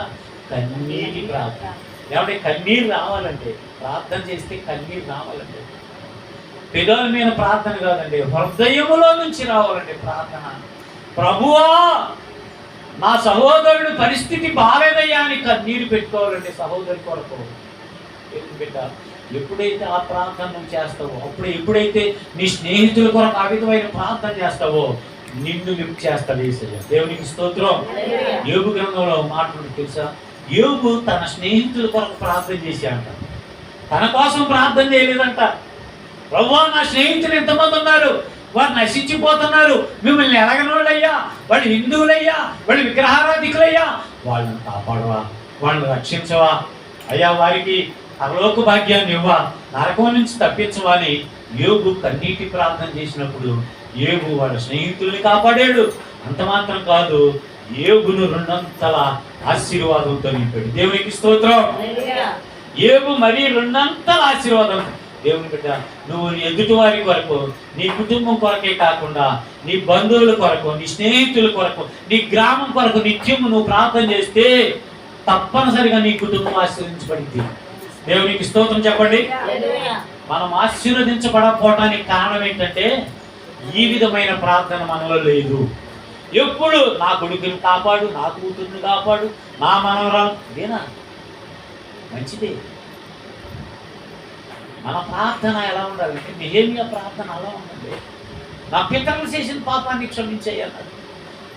కన్నీటి ప్రార్థన. ఏమంటే కన్నీరు రావాలంటే, ప్రార్థన చేస్తే కన్నీరు రావాలంటే పెదాల మీద ప్రార్థన కాదండి, హృదయములో నుంచి రావాలంటే ప్రార్థన. ప్రభువా నా సహోదరుడు పరిస్థితి బాలేదయ్యా అని కన్నీరు పెట్టుకోవాలండి సహోదరి కొరకు. బిడ్డ ఎప్పుడైతే ఆ ప్రార్థన నువ్వు చేస్తావో, ఎప్పుడైతే నీ స్నేహితుల కొరకు ఆ విధమైన ప్రార్థన చేస్తావో నిన్ను లిఫ్ట్ చేస్తాడు యేసయ్య. దేవునికి స్తోత్రం. యోబు గ్రంథంలో మాట్లాడు తెలుసా? యోబు తన స్నేహితుల కొరకు ప్రార్థన చేశాడంట, తన కోసం ప్రార్థన చేయలేదంట. ప్రభువా నా స్నేహితులు ఎంతమంది ఉన్నారు, వారు నశించిపోతున్నారు, మిమ్మల్ని ఎరగనోళ్ళయ్యా, వాళ్ళు హిందువులయ్యా, వాళ్ళు విగ్రహారాధికులయ్యా, వాళ్ళని కాపాడవా, వాళ్ళని రక్షించవా అయ్యా, వారికి పరలోక భాగ్యాన్ని ఇవ్వా, నరకం నుంచి తప్పించవా అని యోబు కన్నీటి ప్రార్థన చేసినప్పుడు యోబు వాళ్ళ స్నేహితుల్ని కాపాడాడు. అంత మాత్రం కాదు, యోబును 2 అంతల ఆశీర్వాదంతో నింపాడు. దేవునికి స్తోత్రం. యోబు మరి 2 అంతల ఆశీర్వాదం. దేవుని బిడ్డ నువ్వు నీ ఎదుటి వారి కొరకు, నీ కుటుంబం కొరకే కాకుండా నీ బంధువుల కొరకు, నీ స్నేహితుల కొరకు, నీ గ్రామం కొరకు నిత్యం నువ్వు ప్రార్థన చేస్తే తప్పనిసరిగా నీ కుటుంబం ఆశీర్వదించబడింది. దేవునికి స్తోత్రం చెప్పండి. మనం ఆశీర్వదించబడకపోవడానికి కారణం ఏంటంటే ఈ విధమైన ప్రార్థన మనలో లేదు. ఎప్పుడు నా కొడుకుని కాపాడు, నా కూతుర్ని కాపాడు, నా మనవరాలు, ఇదేనా మంచిదే. మన ప్రార్థన ఎలా ఉండాలంటే నెహెమ్యా ప్రార్థన అలా ఉండండి. నా పితరులు చేసిన పాపాన్ని క్షమించేయన్నాడు.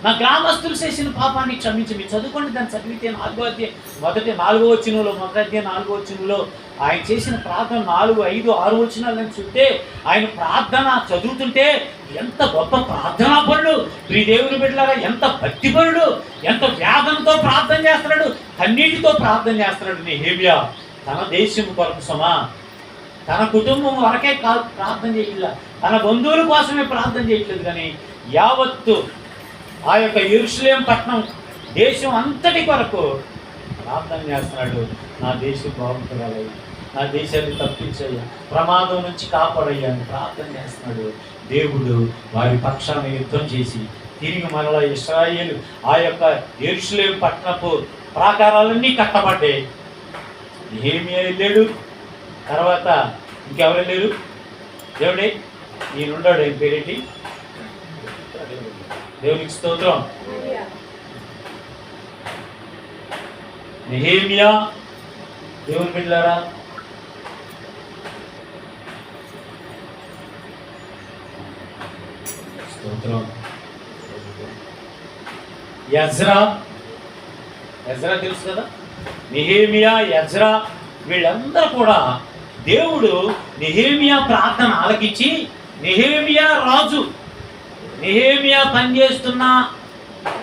నా గ్రామస్తులు చేసిన పాపాన్ని క్షమించి, మీరు చదువుకోండి, దాన్ని చదివితే 4వ వచనంలో, మొదటి 4వ వచనంలో ఆయన చేసిన ప్రార్థన 4, 5, 6 వచనాలను చూస్తే ఆయన ప్రార్థన చదువుతుంటే ఎంత గొప్ప ప్రార్థనా పరుడు, ప్రియ దేవుని బిడ్డలారా, ఎంత భక్తిపరుడు, ఎంత వేదనతో ప్రార్థన చేస్తున్నాడు, కన్నీటితో ప్రార్థన చేస్తున్నాడు నెహెమ్యా. తన దేశం కొరకు సమా, తన కుటుంబం వరకే ప్రార్థన చేయట్లేదు, తన బంధువుల కోసమే ప్రార్థన చేయట్లేదు, కానీ యావత్తు ఆ యొక్క యెరూషలేము పట్టణం దేశం అంతటి కొరకు ప్రార్థన చేస్తున్నాడు. నా దేశం బాగుంటుందయ్యా, నా దేశాన్ని తప్పించయ్యా, ప్రమాదం నుంచి కాపాడయ్యా అని ప్రార్థన చేస్తున్నాడు. దేవుడు వారి పక్షాన యుద్ధం చేసి తిరిగి మరలా ఇశ్రాయేలు ఆ యొక్క యెరూషలేము పట్టణపు ప్రాకారాలన్నీ కట్టబడ్డాయి. నెహెమ్యా వెళ్ళాడు. తర్వాత ఇంకెవరు వెళ్ళారు? దేవుడే ఈయనుండాడు. ఏం పేరేంటి? దేవునికి స్తోత్రం. నెహెమ్యా. దేవుని బిడ్డలారా, స్తోత్రం. ఎజ్రా తెలుసు కదా, నెహెమ్యా, ఎజ్రా, వీళ్ళందరూ కూడా దేవుడు నెహెమ్యా ప్రార్థన ఆలకించి, నెహెమ్యా రాజు, నెహెమ్యా పనిచేస్తున్న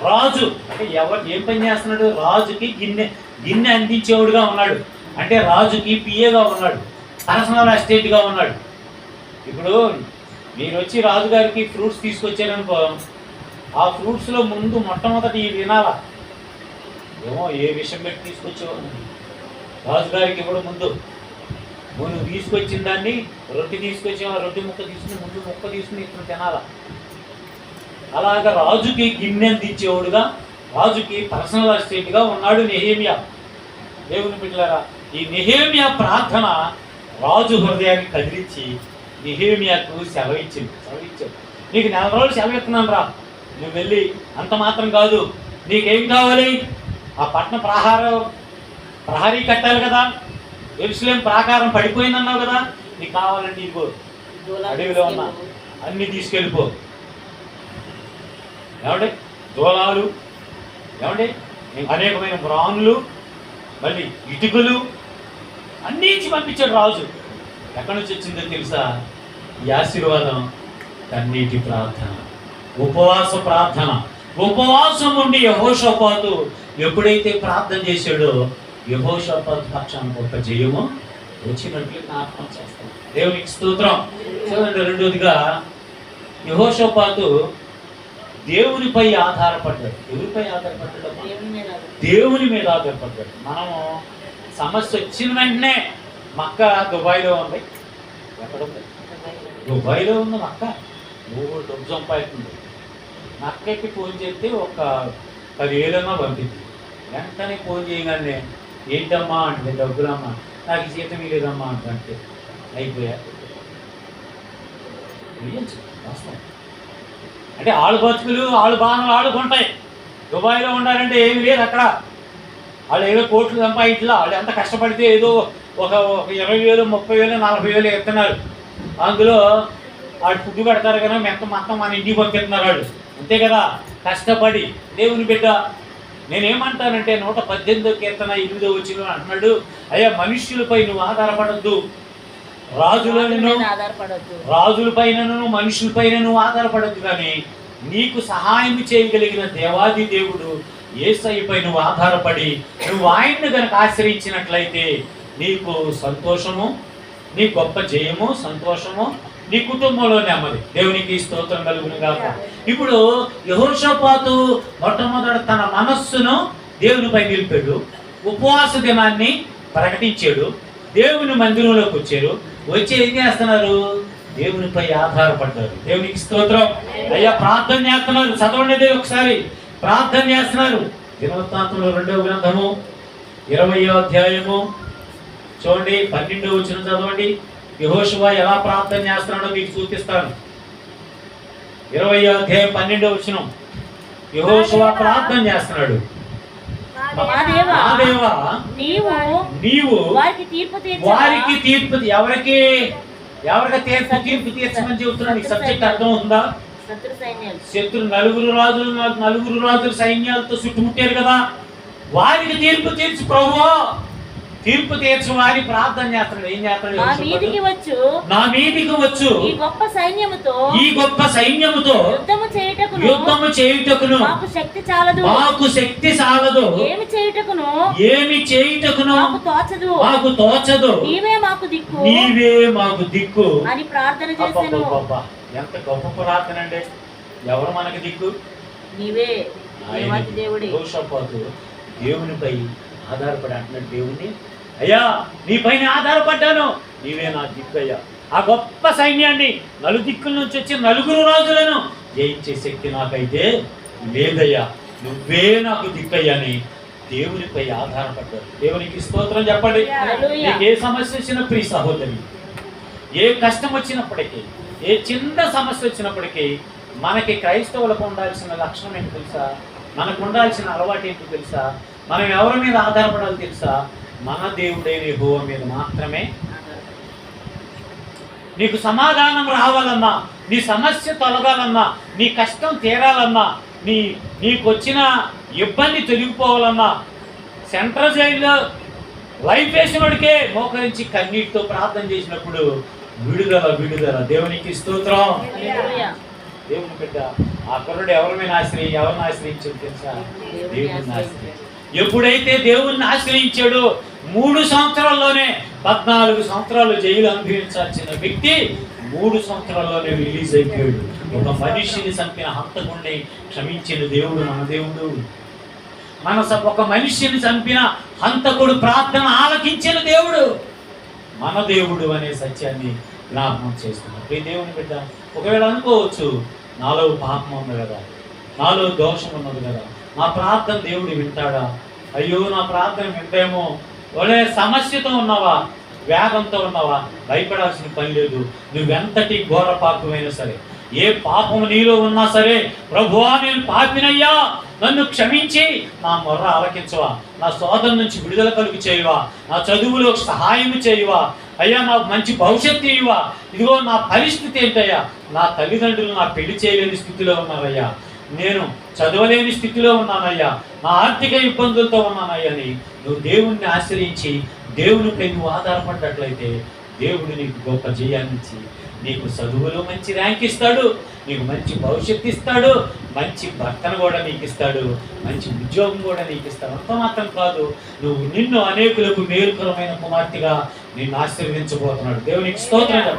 రాజు అంటే ఏం పని చేస్తున్నాడు? రాజుకి గిన్నె అందించేవాడుగా ఉన్నాడు. అంటే రాజుకి పిఏగా ఉన్నాడు, పర్సనల్ అసిస్టెంట్గా ఉన్నాడు. ఇప్పుడు మీరు వచ్చి రాజుగారికి ఫ్రూట్స్ తీసుకొచ్చారనుకో, ఆ ఫ్రూట్స్లో ముందు మొట్టమొదటి ఇవి వినాలా, ఏమో ఏ విషయం పెట్టి తీసుకొచ్చేవాడు రాజుగారికి ఇప్పుడు ముందు నువ్వు తీసుకొచ్చిన దాన్ని, రొట్టె తీసుకొచ్చావా, రొట్టె ముక్క తీసుకుని ముందు ముక్క తీసుకుని ఇప్పుడు తినాలా. అలాగా రాజుకి గిన్నె అందించేవాడుగా, రాజుకి పర్సనల్ అసిస్టెంట్గా ఉన్నాడు నెహెమ్యా. దేవుని బిడ్డలారా, ఈ నెహెమ్యా ప్రార్థన రాజు హృదయాన్ని కదిలించి నెహెమ్యాకు సెలవిచ్చాడు. నీకు 4 రోజులు సెలవు ఇస్తున్నాను రా, నువ్వు వెళ్ళి, అంత మాత్రం కాదు, నీకేం కావాలి? ఆ పట్టణ ప్రహరీ కట్టాలి కదా, యెరూషలేము ప్రాకారం పడిపోయిందన్నావు కదా, నీకు కావాలంటే ఇదిగో అడవిలో ఉన్న అన్ని తీసుకెళ్ళిపో. ఏమంటే దూలాలు, ఏమంటే అనేకమైన బ్రాన్లు, మళ్ళీ ఇటుకలు అన్నీ ఇచ్చి పంపించాడు రాజు. ఎక్కడి నుంచి వచ్చిందో తెలుసా? ఈ ఆశీర్వాదం కన్నీటి ప్రార్థన, ఉపవాస ప్రార్థన. ఉపవాసం ఉండి యెహోషాపాతు ఎప్పుడైతే ప్రార్థన చేశాడో, యెహోషాపాతు పక్షాన గొప్ప జయము వచ్చినట్లు జ్ఞాపకం చేస్తాం. దేవునికి స్తోత్రం. చూడండి, రెండోదిగా యెహోషాపాతు దేవునిపై ఆధారపడ్డాడు. ఎవరిపై ఆధారపడ్డాడు? దేవుని మీద ఆధారపడ్డాడు. మనము సమస్య వచ్చిన వెంటనే, మక్క దుబాయ్లో ఉంది, ఎక్కడ ఉంది? దుబాయ్లో ఉంది మక్క. నువ్వు డబ్బు సంపాదిస్తుంది. మక్కకి ఫోన్ చేస్తే ఒక 10,000 పంపింది. వెంటనే ఫోన్ చేయగానే, ఏంటమ్మా అంటే, డబ్బులమ్మా, నాకు జీతం లేదమ్మా అంటే అయిపోయా. వాస్తవం అంటే ఆళ్ళు బతుకులు, ఆళ్ళు బాణాలు ఆడుకుంటాయి. దుబాయ్లో ఉండాలంటే ఏమి లేదు అక్కడ. వాళ్ళు ఏదో కోట్లు సంపాదించలా, వాళ్ళు ఎంత కష్టపడితే ఏదో ఒక 20,000, 30,000, 40,000 ఇస్తున్నారు. అందులో వాళ్ళు ఫుడ్ పెడతారు కదా, మొత్తం మన ఇంటికి పంపిస్తున్నారు వాళ్ళు, అంతే కదా. కష్టపడి దేవుని బిడ్డ, నేనేమంటానంటే 118వ కీర్తన 8వ వచనం అంటున్నాడు, అయ్యా మనుష్యులపై నువ్వు ఆధారపడద్దు, రాజులపైనను మనుషులపైన నువ్వు ఆధారపడద్దు, కానీ నీకు సహాయం చేయగలిగిన దేవాది దేవుడు యేసయ్యపై నువ్వు ఆధారపడి నువ్వు ఆయన్ని కనుక ఆశ్రయించినట్లయితే నీకు సంతోషము, నీ గొప్ప జయము, సంతోషము నీ కుటుంబంలో నెమ్మది. దేవునికి స్తోత్రం కలుగును గాక. ఇప్పుడు యెహోషాపాతు మొట్టమొదట తన మనస్సును దేవునిపై నిలిపాడు, ఉపవాస దినాన్ని ప్రకటించాడు, దేవుని మందిరంలోకి వచ్చారు. వచ్చి ఏం చేస్తున్నారు? దేవునిపై ఆధారపడ్డారు. దేవునికి స్తోత్రం. అయ్యా ప్రార్థన చేస్తున్నారు. చదవండి ఒకసారి, ప్రార్థన చేస్తున్నారు. దినవృత్తాంతంలో 2వ గ్రంథము 20వ అధ్యాయము చూడండి, 12వ వచనం చదవండి. యెహోషువ ఎలా ప్రార్థన చేస్తున్నాడో మీకు చూపిస్తాను. 20వ అధ్యాయం 12వ వచనం. యెహోషువ ప్రార్థన చేస్తున్నాడు. నా మా దేవా మా దేవా నీవు నీవు వారికి తీర్పు వారికి తీర్పు ఎవరికి తీర్పు తీర్చమని చెబుతున్నాడు. ఈ సబ్జెక్ట్ అర్థం ఉందా? శత్రు సైన్యాలు శత్రు నలుగురు రాజులు సైన్యాలతో చుట్టుముట్టారు కదా, వారికి తీర్పు తీర్చు ప్రభువా, తీర్పు తీర్చు వారి ప్రార్థన చేస్తున్నాడు. ఏం చేస్తున్నాడు? నా మీదికి వచ్చు ఈ గొప్ప సైన్యముతో యుద్ధము చేయుటకును మాకు శక్తి చాలదు ఏమి చేయుటకును మాకు తోచదు నీవే మాకు దిక్కు అని ప్రార్థన చేశాను. ఎంత గొప్ప ప్రార్థన అండి. ఎవరు మనకి దిక్కు? నీవే దేవుడే. యెహోషాపాతు దేవునిపై ఆధారపడి అంటున్నాడు దేవుని, అయ్యా నీ పైన ఆధారపడ్డాను, నీవే నా దిక్కు అయ్యా. ఆ గొప్ప సైన్యాన్ని నలుదిక్కుల నుంచి వచ్చి నలుగురు రాజులను జయించే శక్తి నాకైతే లేదయ్యా, నువ్వే నాకు దిక్కయ్యా అని దేవునిపై ఆధారపడ్డాడు. దేవునికి స్తోత్రం చెప్పండి. నీకు ఏ సమస్య వచ్చినా ప్రియ సహోదరి, ఏ కష్టం వచ్చినప్పటికీ, ఏ చిన్న సమస్య వచ్చినప్పటికీ మనకి క్రైస్తవులకు ఉండాల్సిన లక్షణం ఏంటి తెలుసా? మనకు ఉండాల్సిన అలవాటు ఏంటో తెలుసా? మనం ఎవరి మీద ఆధారపడాలి తెలుసా? మన దేవుడైన యెహోవా మీద మాత్రమే. నీకు సమాధానం రావాలన్నా, నీ సమస్య తొలగాలన్నా, నీ కష్టం తీరాలన్నా, నీకు వచ్చిన ఇబ్బంది తొలగిపోవాలన్నా, సెంట్రల్ జైల్లో లైఫ్ వేసినోడికే మోకరించి కన్నీటితో ప్రార్థన చేసినప్పుడు విడుదల. దేవునికి స్తోత్రం. దేవుని బిడ్డ ఆ కుర్రుడు ఎవరిని ఆశ్రయించాడు తెలుసా? దేవుని ఆశ్రయించాడు. ఎప్పుడైతే దేవుణ్ణి ఆశ్రయించాడో 3 సంవత్సరాల్లోనే 14 సంవత్సరాలు జైలు అనుభవించాల్సిన వ్యక్తి 3 సంవత్సరాల్లోనే రిలీజ్ అయిపోయాడు. ఒక మనిషిని చంపిన హంతకుడిని క్షమించిన దేవుడు మన దేవుడు. ఒక మనిషిని చంపిన హంతకుడు ప్రార్థన ఆలకించిన దేవుడు మన దేవుడు అనే సత్యాన్ని జ్ఞాపకం చేస్తున్నాడు. ఈ దేవుని బిడ్డ ఒకవేళ అనుకోవచ్చు, నాలో పాపం ఉంది కదా, నాలో దోషం ఉన్నది కదా, నా ప్రార్థన దేవుడు వింటాడా? అయ్యో నా ప్రార్థన వింటేమో. ఒరే సమస్యతో ఉన్నావా, వేగంతో ఉన్నావా, భయపడాల్సిన పని లేదు. నువ్వెంతటి ఘోర పాపమైనా సరే, ఏ పాపము నీలో ఉన్నా సరే, ప్రభువా నేను పాపినయ్యా, నన్ను క్షమించి నా మొర్ర ఆలకించవా, నా సోదరు నుంచి విడుదల కలుగు చేయవా, నా చదువులో సహాయం చేయవా, అయ్యా నాకు మంచి భవిష్యత్తు ఇవ్వవా, ఇదిగో నా పరిస్థితి ఏంటయ్యా, నా తల్లిదండ్రులు నా పెళ్లి చేయలేని స్థితిలో ఉన్నారయ్యా, నేను చదవలేని స్థితిలో ఉన్నానయ్యా, నా ఆర్థిక ఇబ్బందులతో ఉన్నానయ్యా అని నువ్వు దేవుణ్ణి ఆశ్రయించి దేవునిపై నువ్వు ఆధారపడ్డట్లయితే దేవుడు నీకు గొప్ప జయాన్ని ఇచ్చి నీకు చదువులో మంచి ర్యాంక్ ఇస్తాడు, నీకు మంచి భవిష్యత్తు ఇస్తాడు, మంచి భర్తను కూడా నీకు ఇస్తాడు, మంచి ఉద్యోగం కూడా నీకు ఇస్తాడు. అంత మాత్రం కాదు, నిన్ను అనేకులకు మేలుకరమైన కుమార్తెగా నిన్ను ఆశీర్వదించబోతున్నాడు. దేవునికి స్తోత్రం.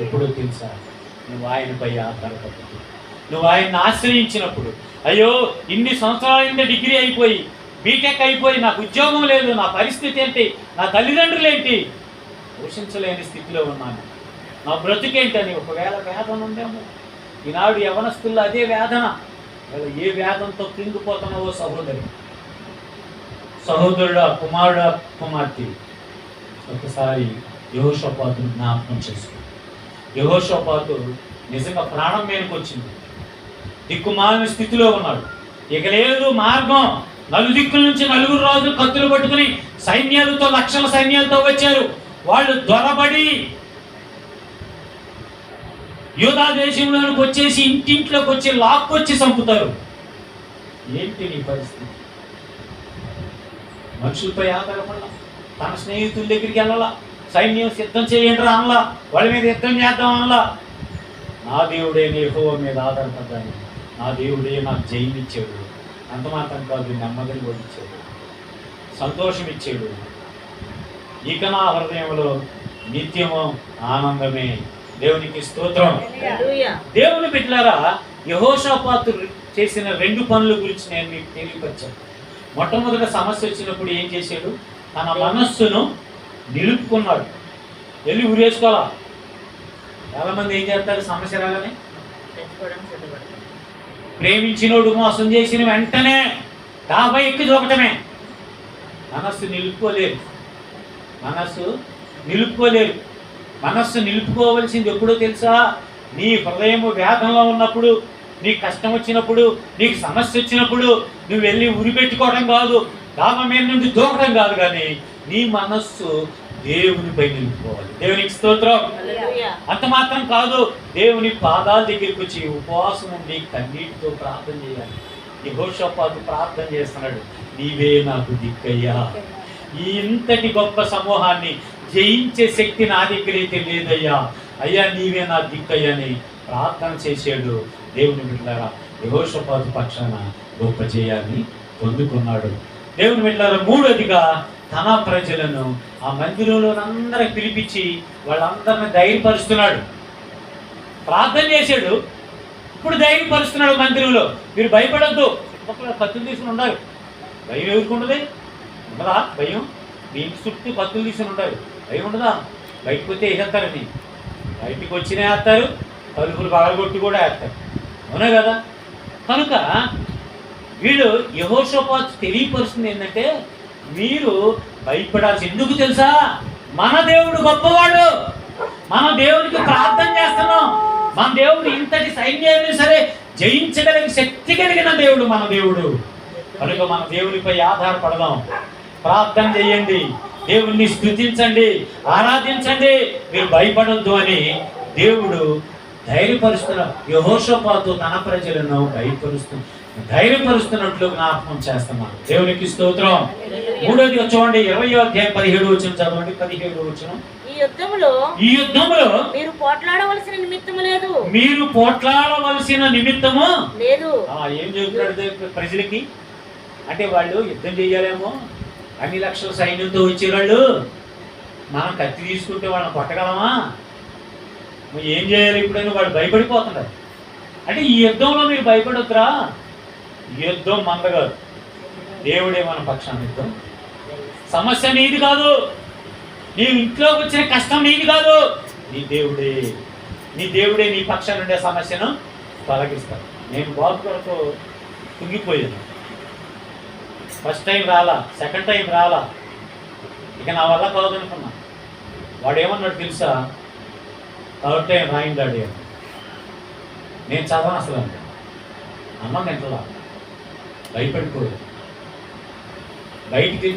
ఎప్పుడో తెలుసా? నువ్వు ఆయనపై ఆధారపడ్డావు. నువ్వు ఆయన్ని ఆశ్రయించినప్పుడు, అయ్యో ఇన్ని సంవత్సరాలైందే డిగ్రీ అయిపోయి, బీటెక్ అయిపోయి, నాకు ఉద్యోగం లేదు, నా పరిస్థితి ఏంటి, నా తల్లిదండ్రులు ఏంటి, పోషించలేని స్థితిలో ఉన్నాను, నా బ్రతుకేంటని ఒకవేళ వేదన ఉందేమో. ఈనాడు యవనస్తుల్లో అదే వేదన. ఏ వేదంతో కృంగిపోతున్నావో సహోదరుడా, కుమారుడా, కుమార్తె, ఒకసారి యెహోషాపాతును జ్ఞాపకం చేసుకో. యెహోషాపాతు నిజంగా ప్రాణం మీదకి వచ్చింది. దిక్కుమాలిన స్థితిలో ఉన్నాడు. ఇక లేదు మార్గం. నలుదిక్కుల నుంచి నలుగురు రాజులు కత్తులు పట్టుకుని సైన్యాలతో, లక్షల సైన్యాలతో వచ్చారు. వాళ్ళు దొరబడి యూదా దేశంలోనికి వచ్చేసి ఇంటింట్లోకి వచ్చి లాక్కొచ్చి చంపుతారు. ఏంటి నీ పరిస్థితి? మనుషులపై ఆధారపడాల, తన స్నేహితుల దగ్గరికి వెళ్ళాలా, సైన్యం సిద్ధం చేయండి రా అనలా, వాళ్ళ మీద యుద్ధం చేద్దాం అనలా. నా దేవుడే యెహోవా మీద ఆధారపడ్డాను, నా దేవుడే నాకు జయమిచ్చాడు. అంత మాత్రం కాదు, నెమ్మదిని కూడా ఇచ్చాడు, సంతోషం ఇచ్చాడు. ఇక నా హృదయంలో నిత్యము ఆనందమే. దేవునికి స్తోత్రం. దేవుని బిడ్డలారా, యెహోషాపాతు చేసిన 2 పనుల గురించి నేను మీకు తెలియపరిచాను. మొట్టమొదటి సమస్య వచ్చినప్పుడు ఏం చేశాడు? తన మనస్సును నిలుపుకున్నాడు. వెళ్ళి ఉరేసుకోవాలా. చాలా మంది ఏం చేస్తారు? సమస్య రాగానే ప్రేమించినోడు మోసం చేసిన వెంటనే డాబా ఎక్కి చూపటమే. మనస్సు నిలుపుకోలేరు. మనస్సు నిలుపుకోవలసింది ఎప్పుడో తెలుసా? నీ హృదయము వేదనలో ఉన్నప్పుడు, నీకు కష్టం వచ్చినప్పుడు, నీకు సమస్య వచ్చినప్పుడు నువ్వు వెళ్ళి ఉరి పెట్టుకోవడం కాదు, డాబా మీద నుండి దూకడం కాదు, కానీ నీ మనస్సు దేవునిపై నిలుపుకోవాలి. దేవునికి స్తోత్రం. అంత మాత్రం కాదు, దేవుని పాదాల దగ్గరికి వచ్చి ఉపవాసం ఉండి కన్నీటితో ప్రార్థన చేయాలి. యెహోషాపాతు ప్రార్థన చేస్తున్నాడు, నీవే నాకు దిక్కయ్యా, ఈ ఇంతటి గొప్ప సమూహాన్ని జయించే శక్తి నా దగ్గర అయితే లేదయ్యా, అయ్యా నీవే నా దిక్కయ్యా అని ప్రార్థన చేసాడు. దేవుని బిడ్డలారా, యెహోషాపాతు పక్షాన గొప్ప జయాన్ని పొందుకున్నాడు. దేవుని బిడ్డలారా, మూడోదిగా తన ప్రజలను ఆ మందిరంలో అందరికి పిలిపించి వాళ్ళందరిని ధైర్యపరుస్తున్నాడు. ప్రార్థన చేశాడు, ఇప్పుడు ధైర్యపరుస్తున్నాడు మందిరంలో. మీరు భయపడద్దు, ఒక్కొక్కరు కత్తులు తీసుకుని ఉండాలి. భయం ఎవరికి ఉండదు? ఉండదా భయం? మీ ఇంటి చుట్టూ కత్తులు తీసుకుని ఉండాలి, భయం ఉండదా? బయటకు వస్తే వేసేస్తారని, బయటికి వచ్చినా వేస్తారు, తలుపులు పగలగొట్టి కూడా వేస్తారు, అవునా కదా? కనుక వీడు యెహోషాపాతు తెలియపరుస్తుంది ఏంటంటే, మీరు భయపడాల్సి ఎందుకు తెలుసా? మన దేవుడు గొప్పవాడు, మన దేవుడికి ప్రార్థన చేస్తున్నాం. మన దేవుడు ఇంతటి సైన్యాన్ని సరే జయించగలిగిన శక్తి కలిగిన దేవుడు మన దేవుడు. కనుక మన దేవునిపై ఆధారపడదాం, ప్రార్థన చేయండి, దేవుణ్ణి స్తుతించండి, ఆరాధించండి, మీరు భయపడొద్దు అని దేవుడు ధైర్యపరుస్తున్నాడు. యెహోషాపాతు తన ప్రజలను ధైర్యపరుస్తున్నట్లు జ్ఞాపకం చేస్తున్నాడు. దేవునికి స్తోత్రం. మూడోదిగా చూడండి, 20వ అధ్యాయం 17వ వచనం చదవండి. 17వ వచనం, ఈ యుద్ధములో మీరు పోట్లాడవలసిన నిమిత్తము లేదు, లేదు. ఏం చెబుతున్నాడు ప్రజలకి అంటే, వాళ్ళు యుద్ధం చేయాలేమో, అన్ని లక్షల సైన్యంతో వచ్చేవాళ్ళు, మనం కత్తి తీసుకుంటే వాళ్ళని కొట్టగలమా? ఏం చేయాలి ఇప్పుడైనా? వాళ్ళు భయపడిపోతున్నారు. అంటే ఈ యుద్ధంలో మీరు భయపడొద్దురా, యుద్ధం మందగాదు, దేవుడే మన పక్షాన్ని. యుద్ధం సమస్య నీది కాదు, నీ ఇంట్లోకి వచ్చిన కష్టం నీది కాదు, నీ దేవుడే నీ పక్షాన్ని ఉండే సమస్యను తొలగిస్తాడు. నేను బాబు కొరకు కుంగిపోయాను. ఫస్ట్ టైం రాలా, సెకండ్ టైం రాలా, ఇక నా వల్ల కాదనుకున్నా. వాడు ఏమన్నాడు తెలుసా? థర్డ్ టైం రాయిందాడు. నేను చదవను అసలు, అన్నం తింటలా, భయపడిపోయాడు. బయటికి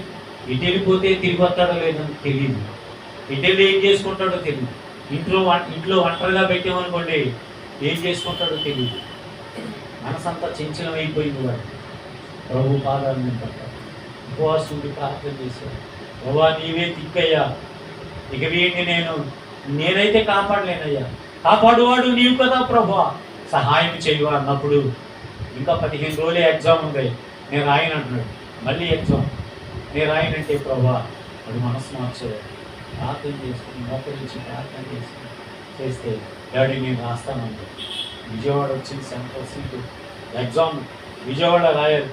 ఇటు వెళ్ళిపోతే తిరిగి వస్తాడో లేదని తెలియదు, ఇటు వెళ్ళి ఏం చేసుకుంటాడో తెలియదు, ఇంట్లో ఒంటరిగా పెట్టామనుకోండి ఏం చేసుకుంటాడో తెలియదు. మనసంతా చంచలం అయిపోయింది. వాడు ప్రభు పాదాలను పట్టాడు, ఉపవాసం ఉండి ప్రార్థన చేశాడు. ప్రభా నీవే దిక్కయ్యా, ఇక వీడిని నేనైతే కాపాడలేనయ్యా, కాపాడువాడు నీవు కదా ప్రభా, సహాయం చేయవా అన్నప్పుడు, ఇంకా 15 రోజులే ఎగ్జామ్ ఉంది, నేను రాయనంటున్నాడు. మళ్ళీ ఎగ్జామ్, నేను రాయనంటే ప్రభా వాడు మనసు మార్చాడు. ప్రార్థన చేసుకుని మోకరించి ప్రార్థన చేస్తే డాడీ నేను రాస్తానంటే, విజయవాడ వచ్చింది సెంట్రల్ సీటు, ఎగ్జామ్ విజయవాడ రాయాలి.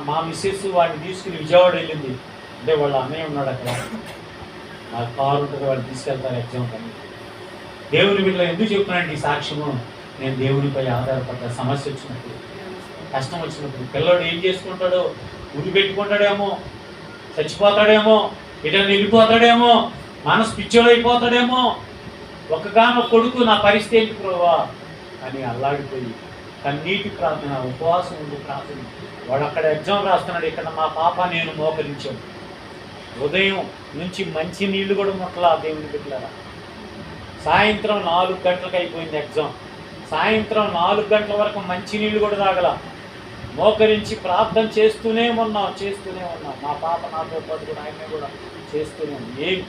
మా మిస్సెస్ వాడిని తీసుకుని విజయవాడ వెళ్ళింది. అంటే వాళ్ళ అన్నయ్య ఉన్నాడు అక్కడ, ఆ కారు ఉంటుంది, వాళ్ళు తీసుకెళ్తారు ఎగ్జామ్ కానీ. దేవుని వీళ్ళు ఎందుకు చెప్తున్నానండి ఈ సాక్ష్యము? నేను దేవునిపై ఆధారపడ్డా. సమస్య వచ్చినప్పుడు, కష్టం వచ్చినప్పుడు, పిల్లడు ఏం చేసుకుంటాడో, ఉరి పెట్టుకుంటాడేమో, చచ్చిపోతాడేమో, ఇటని వెళ్ళిపోతాడేమో, మనసు పిచ్చోడైపోతాడేమో, ఒక్కగానో కొడుకు నా పరిస్థితి ఏంటి ప్రభువా అని అల్లాడిపోయి కన్నీటి ప్రార్థన, ఉపవాసం ఉండి ప్రార్థన. వాడు అక్కడ ఎగ్జామ్ రాస్తున్నాడు, ఇక్కడ మా పాప నేను మోకరించాం. ఉదయం నుంచి మంచి నీళ్లు కూడా ముట్టలా దేవుని బిడ్డలారా. సాయంత్రం 4 గంటలకు అయిపోయింది ఎగ్జామ్, సాయంత్రం 4 గంటల వరకు మంచి నీళ్లు కూడా తాగల. మోకరించి ప్రార్థన చేస్తూనే ఉన్నాం. మా పాప నాతో పాటు కూడా ఆయన కూడా చేస్తూనే ఉంది. ఏం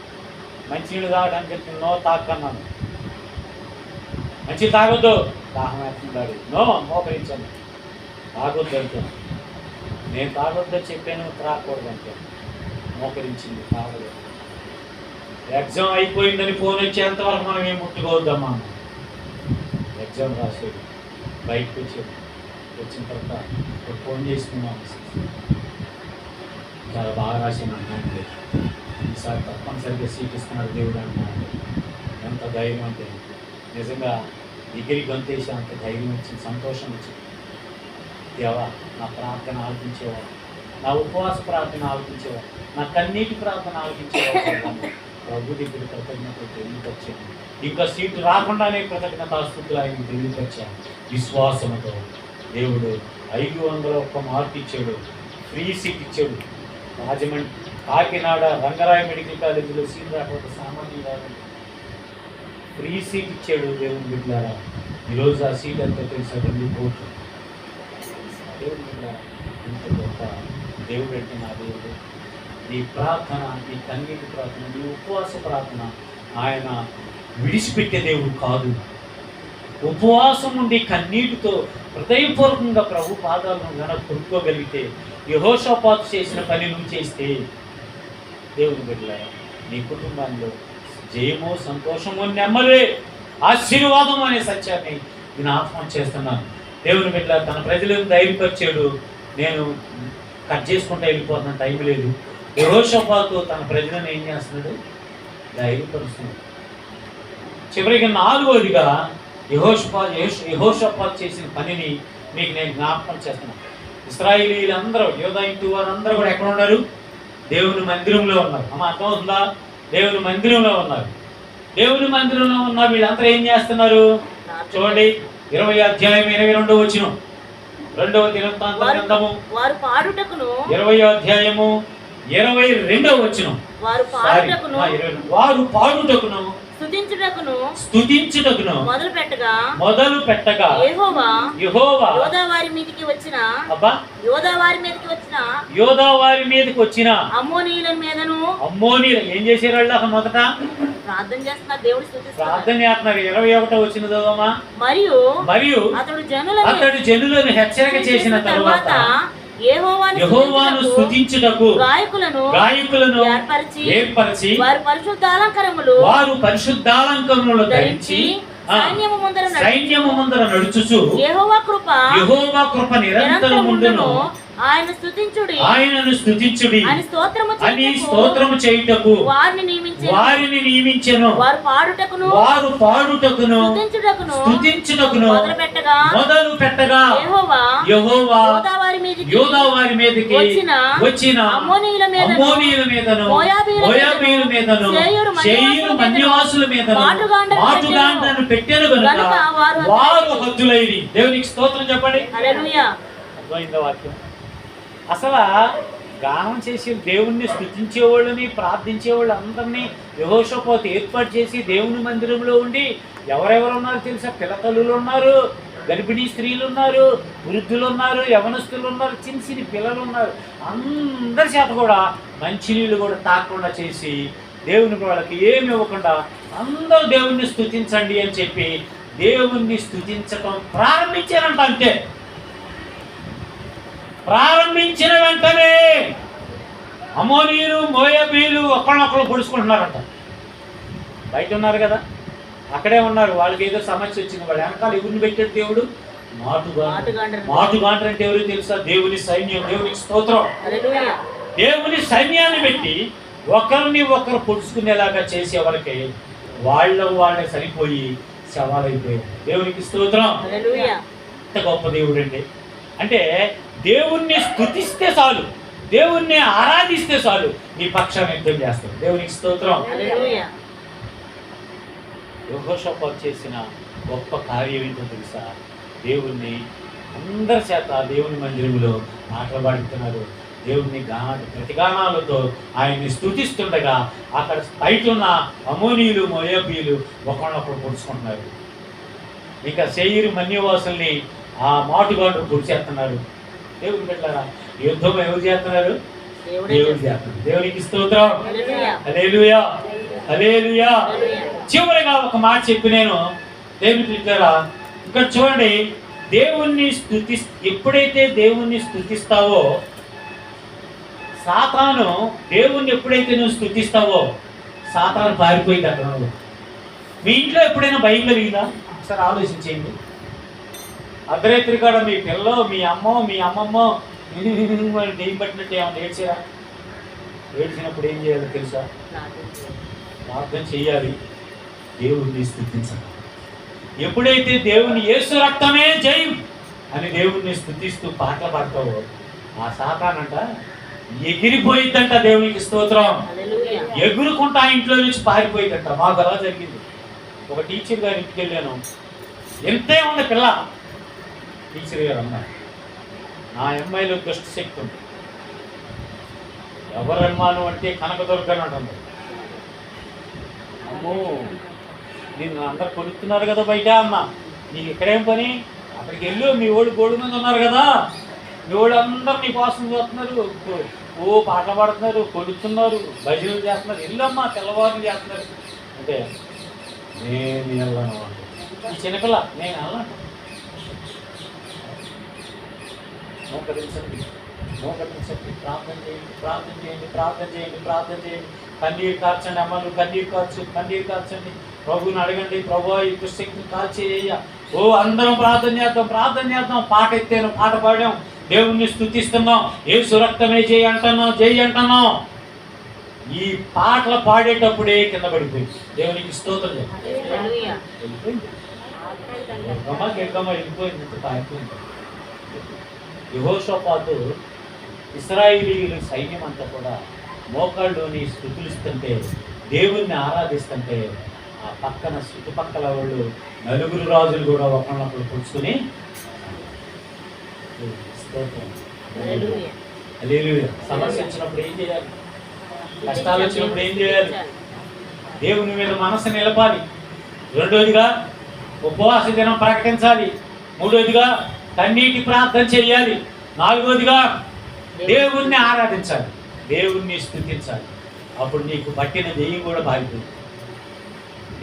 మంచినీళ్ళు తాగడానికి చెప్పి నో తాకన్నాను, మంచి తాగొద్దు, దాహం వేస్తున్నాడు, నో మోకరించాను, తాగొద్దు అంటే. నేను తాగొద్దని చెప్పాను, త్రాగకూడదు అంటే మోకరించింది, తాగలేదు. ఎగ్జామ్ అయిపోయిందని ఫోన్ వచ్చేంతవరకు మనం ఏం ముట్టుకోవద్దమ్మా. ఎగ్జామ్ రాసేది, బయటకు వచ్చేది, వచ్చిన తర్వాత ఫోన్ చేసుకున్నాం, చాలా బాగా రాసాను అన్నాను, ఈసారి తప్పనిసరిగా సీట్ ఇస్తున్నాడు దేవుడు అన్నాడు. ఎంత ధైర్యం అంటే, నిజంగా డిగ్రీ గొంతేసి అంత ధైర్యం వచ్చింది, సంతోషం వచ్చింది. దేవా నా ప్రార్థన ఆలకించేవాడు, నా ఉపవాస ప్రార్థన ఆలకించేవాడు, నా కన్నీటి ప్రార్థన ఆలకించేవాడు. ప్రభు దగ్గర కృతజ్ఞతలు తెలియపరిచాను. ఇంకా సీటు రాకుండానే కృతజ్ఞతాస్తుతులు ఆయన తెలియపరిచాను. విశ్వాసముతో దేవుడు 501 మార్క్ ఇచ్చాడు, ఫ్రీ సీట్ ఇచ్చాడు. రాజమండ్రి, కాకినాడ రంగరాయ మెడికల్ కాలేజీలో సీట్ రాకపోతే సామాన్యం కాదు, ఫ్రీ సీట్ ఇచ్చాడు దేవుని బిడ్డలారా. ఈరోజు ఆ సీట్ ఎంతో తెలుసా? 2 కోట్లు. దేవుని బిడ్డలారా, ఇంత గొప్ప దేవుడు అంటే నా దేవుడు. నీ ప్రార్థన, నీ కన్నీటి ప్రార్థన, నీ ఉపవాస ప్రార్థన ఆయన విడిచిపెట్టే దేవుడు కాదు. ఉపవాసం ఉండి కన్నీటితో హృదయపూర్వకంగా ప్రభు పాదాలను గనక కొనుక్కోగలిగితే, యెహోషాపాతు చేసిన పని నువ్వు చేస్తే, దేవుని బిడ్డలారా, నీ కుటుంబంలో జయము, సంతోషము, నెమ్మది, ఆశీర్వాదం అనే సత్యాన్ని నేను ఆత్మ చేస్తున్నాను. దేవుని బిడ్డ తన ప్రజలను ధైర్యపరిచాడు. నేను కట్ చేసుకుంటూ వెళ్ళిపోతున్న టైం లేదు. యెహోషాపాతు తన ప్రజలను ఏం చేస్తున్నాడు? ధైర్యపరుస్తున్నాడు. చివరికి 4వదిగా యెహోషాపాతు చేసిన పనిని మీకు నేను జ్ఞాపకం చేస్తున్నాను. ఇశ్రాయేలీలందరూ, యోధా ఇంటి వారందరూ కూడా ఎక్కడ ఉన్నారు? దేవుని మందిరంలో ఉన్నారు. అమ్మ అర్థమవుతుందా? దేవుని మందిరంలో ఉన్నారు. దేవుని మందిరంలో ఉన్న వీళ్ళంతా ఏం చేస్తున్నారు? చూడండి, 20వ అధ్యాయం 22వ వచనం, 2వ దినవృత్తాంత గ్రంథము 20వ అధ్యాయము 22వ వచనం. వారు పాడుటకును స్తుతించుటకును మొదలు పెట్టగా యెహోవా యోధా వారి మీదకి వచ్చిన అమ్మోనీయుల మీదను. అమ్మోనీయులు ఏం చేశారు? వాళ్ళు అసలు మొదట ప్రార్థన చేస్తున్నారు, దేవుడు ప్రార్థన చేస్తున్నారు. 21వ వచనం చదవమా. మరియు అతడు జనులను హెచ్చరిక చేసిన తరువాత యెహోవాను స్తుతించుటకు గాయకులను ఏర్పరచి వారు పరిశుద్ధాలంకరములు ధరించి సైన్యము ముందర నడుచుచు యెహోవా కృప నిరంతరముండును, ఆయనను స్తుతించుడి అని స్తోత్రము చేయుటకు వారిని నియమించెను. వారు పాడుటకును స్తుతించుటకును మొదలు పెట్టగా యెహోవా యోధా వారి మీదకి వచ్చిన అమ్మోనీయుల మీదను, మోయాబీయుల మీదను, శేయీరు మన్యవాసుల మీదను మాటుగాండ్లను పెట్టెను గనుక వారు హద్దులైరి. దేవునికి స్తోత్రం చెప్పండి. హల్లెలూయా. అర్థమైందా వాక్యం? అసలు గానం చేసి దేవుణ్ణి స్తుతించేవాళ్ళని, ప్రార్థించేవాళ్ళు అందరినీ యెహోషాపాతు ఏర్పాటు చేసి దేవుని మందిరంలో ఉండి ఎవరెవరు ఉన్నారు తెలుసా? పిల్లతల్లులు ఉన్నారు, గర్భిణీ స్త్రీలు ఉన్నారు, వృద్ధులు ఉన్నారు, యవనస్తులు ఉన్నారు, చిన్న చిన్న పిల్లలు ఉన్నారు. అందరి చేత కూడా మంచినీళ్ళు కూడా తాకుండా చేసి దేవునికి వాళ్ళకి ఏమి ఇవ్వకుండా అందరూ దేవుణ్ణి స్తుతించండి అని చెప్పి దేవుణ్ణి స్తుతించడం ప్రారంభించారంట. అంతే, ప్రారంభించిన వెంటనే అమ్మోనీయులు, మోయాబీయులు ఒకళ్ళొకళ్ళు పొడుచుకుంటున్నారంట. బయట ఉన్నారు కదా, అక్కడే ఉన్నారు. వాళ్ళకి ఏదో సమస్య వచ్చింది. వాళ్ళు వెనకాల ఎవరిని పెట్టాడు దేవుడు? మాటుగాండ్రు అంటే ఎవరు తెలుసా? దేవుని సైన్యం. దేవునికి స్తోత్రం. దేవుని సైన్యాన్ని పెట్టి ఒకరిని ఒకరు పొడుచుకునేలాగా చేసేవారికి వాళ్ళే సరిపోయి శవాలైపోయారు. దేవునికి స్తోత్రం. ఎంత గొప్ప దేవుడు అండి! అంటే దేవుణ్ణి స్తుతిస్తే చాలు, దేవుణ్ణి ఆరాధిస్తే చాలు, నీ పక్షాన్ని యుద్ధం చేస్తాడు. దేవునికి స్తోత్రం. యెహోషాపాతు చేసిన గొప్ప కార్యం ఏంటో తెలుసా? దేవుణ్ణి అందరి చేత దేవుని మందిరంలో మాట్లాడుతున్నారు. దేవుణ్ణి ప్రతిగానాలతో ఆయన్ని స్తుతిస్తుండగా అక్కడ బయట ఉన్న అమ్మోనీయులు, మోయాబీయులు ఒకళ్ళొకళ్ళు పొడుచుకుంటున్నారు. ఇంకా శేయీరు మన్యవాసుల్ని ఆ మాటుగాండ్రు పొడిచేస్తున్నారు. దేవుని బిడ్డలారా, యుద్ధం ఎవరు చేస్తున్నారు? దేవుడు చేస్తున్నారు. దేవునికి స్తోత్రం. హల్లెలూయా, హల్లెలూయా. చివరిగా ఒక మాట చెప్పి నేను దేవుని బిడ్డలారా, ఇక్కడ చూడండి, దేవుణ్ణి ఎప్పుడైతే దేవుణ్ణి స్తుతిస్తావో, సాతాను దేవుణ్ణి ఎప్పుడైతే నువ్వు స్తుతిస్తావో సాతాను పారిపోయింది. అక్కడ మీ ఇంట్లో ఎప్పుడైనా భయం కలిగిందా? ఒకసారి ఆలోచించేయండి. అర్ధరాత్రి కాడ మీ పిల్లో, మీ అమ్మమ్మ దెయ్యం పట్టినట్టు ఏమన్నా ఏడ్చారా? ఏడ్చినప్పుడు ఏం చేయాలో తెలుసా? ప్రార్థన చేయాలి, దేవుణ్ణి స్తుతించాలి. ఎప్పుడైతే దేవుని యేసు రక్తమే జయం అని దేవుణ్ణి స్తుతిస్తూ పాటలు పాడతావో ఆ సాతానంట ఎగిరిపోయిద్దంట. దేవునికి స్తోత్రం. ఎగురుకుంటా ఇంట్లో నుంచి పారిపోయిద్దంట. మాకు అలా జరిగింది. ఒక టీచర్ గారి ఇంటికి వెళ్ళాను. ఎంతే ఉంది పిల్ల, టీచర్ గారు అన్నారు, నా అమ్మాయిలో దుష్ట శక్తి ఉంది. ఎవరు అనుమానం అంటే కనకదుర్గని అంటుంది. అమ్మో, నిన్ను అందరు కొనుక్కున్నారు కదా బయట, అమ్మ నీకు ఇక్కడేం పని, అక్కడికి వెళ్ళు, మీ ఓడి గోడు మీద ఉన్నారు కదా, మీ ఓడి అందరు నీ కోసం చూస్తున్నారు, ఓ పాటలు పాడుతున్నారు, కొడుతున్నారు, భజనలు చేస్తున్నారు, వెళ్ళమ్మా తెల్లవారులు చేస్తున్నారు అంటే నేను వెళ్ళను. ఈ చిన్నపిల్ల నేను వెళ్ళను. మోకరించండి, మోకరించండి, ప్రార్థన చేయండి, ప్రార్థన చేయండి, ప్రార్థన చేయండి, ప్రార్థన చేయండి. కన్నీరు కార్చండి అమ్మలు, కన్నీరు కన్నీరు కార్చండి. ప్రభుని అడగండి, ప్రభు ఈ దుశ్శక్తిని కాల్చేయ. ఓ అందరం ప్రార్థన చేద్దాం, ప్రార్థన చేద్దాం. పాట ఎత్తాను, పాట పాడాం, దేవుణ్ణి స్తుతిస్తున్నాం, యేసు రక్తమే చేయి అంటున్నాం, చేయి అంటున్నాం. ఈ పాటలు పాడేటప్పుడే కింద పడిపోయింది. దేవునికి స్తోత్రం వెళ్ళిపోయింది. యెహోషాపాతు ఇశ్రాయేలీయుల సైన్యం అంతా కూడా మోకాళ్ళలోని స్తుతులిస్తుంటే, దేవుణ్ణి ఆరాధిస్తుంటే, ఆ పక్కన చుట్టుపక్కల వాళ్ళు నలుగురు రాజులు కూడా ఒకళ్ళొకళ్ళు పుచ్చుకుని సమస్య వచ్చినప్పుడు ఏం చేయాలి, కష్టాలు వచ్చినప్పుడు ఏం చేయాలి, దేవుని మీద మనసు నిలపాలి. రెండోదిగా ఉపవాస దినం ప్రకటించాలి. మూడోదిగా కన్నీటి ప్రార్థన చేయాలి. నాలుగోదిగా దేవుణ్ణి ఆరాధించాలి, దేవుణ్ణి స్తుతించాలి. అప్పుడు నీకు పట్టిన దెయ్యం కూడా బాగిపోయింది.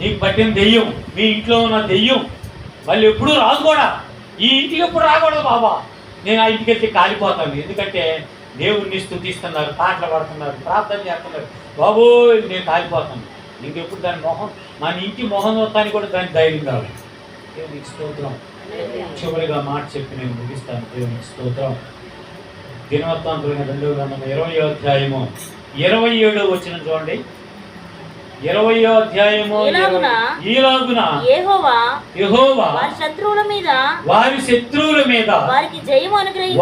నీకు పట్టిన దెయ్యం, మీ ఇంట్లో ఉన్న దెయ్యం మళ్ళీ ఎప్పుడు రాదు కూడా. ఈ ఇంటికి ఎప్పుడు రాకూడదు బాబా, నేను ఆ ఇంటికి వెళ్తే కాలిపోతాను. ఎందుకంటే దేవుణ్ణి స్తుతిస్తున్నారు, పాటలు పాడుతున్నారు, ప్రార్థన చేస్తున్నారు. బాబు నేను కాలిపోతాను. ఇంకెప్పుడు దాని మొహం, మన ఇంటి మొహం చూడటానికి కూడా దాని ధైర్యం కావాలి. దేవునికి స్తోత్రం. చివరిగా మాట చెప్పి నేను ముగిస్తాను. దేవునికి స్తోత్రం. దినవృత్తాంతమైన 2వ గ్రంథం 20వ అధ్యాయము 27వ వచనం చూడండి. 20వ అధ్యాయము ఈలాగున యెహోవా వారి శత్రువుల మీద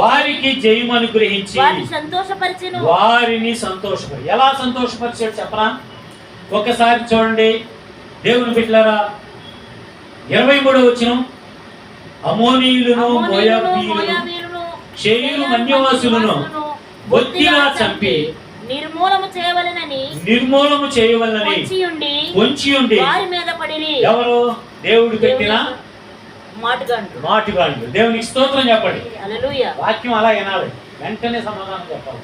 వారికి జయము అనుగ్రహించి వారిని సంతోషపరి. ఎలా సంతోషపరిచాడు చెప్పనా? ఒకసారి చూడండి దేవుని బిడ్డలారా, 23వ వచనం. అమోనీయులను మోయాబీయులను షేరు మన్యవాసులను బొత్తిగా చంపి నిర్మూలము చేయవలనని పొంచి ఉండి ఎవరు? దేవుడు పెట్టిన మాటుగాండ్లు. దేవునికి స్తోత్రం చెప్పండి. వాక్యం అలా వినాలి, వెంటనే సమాధానం చెప్పాలి.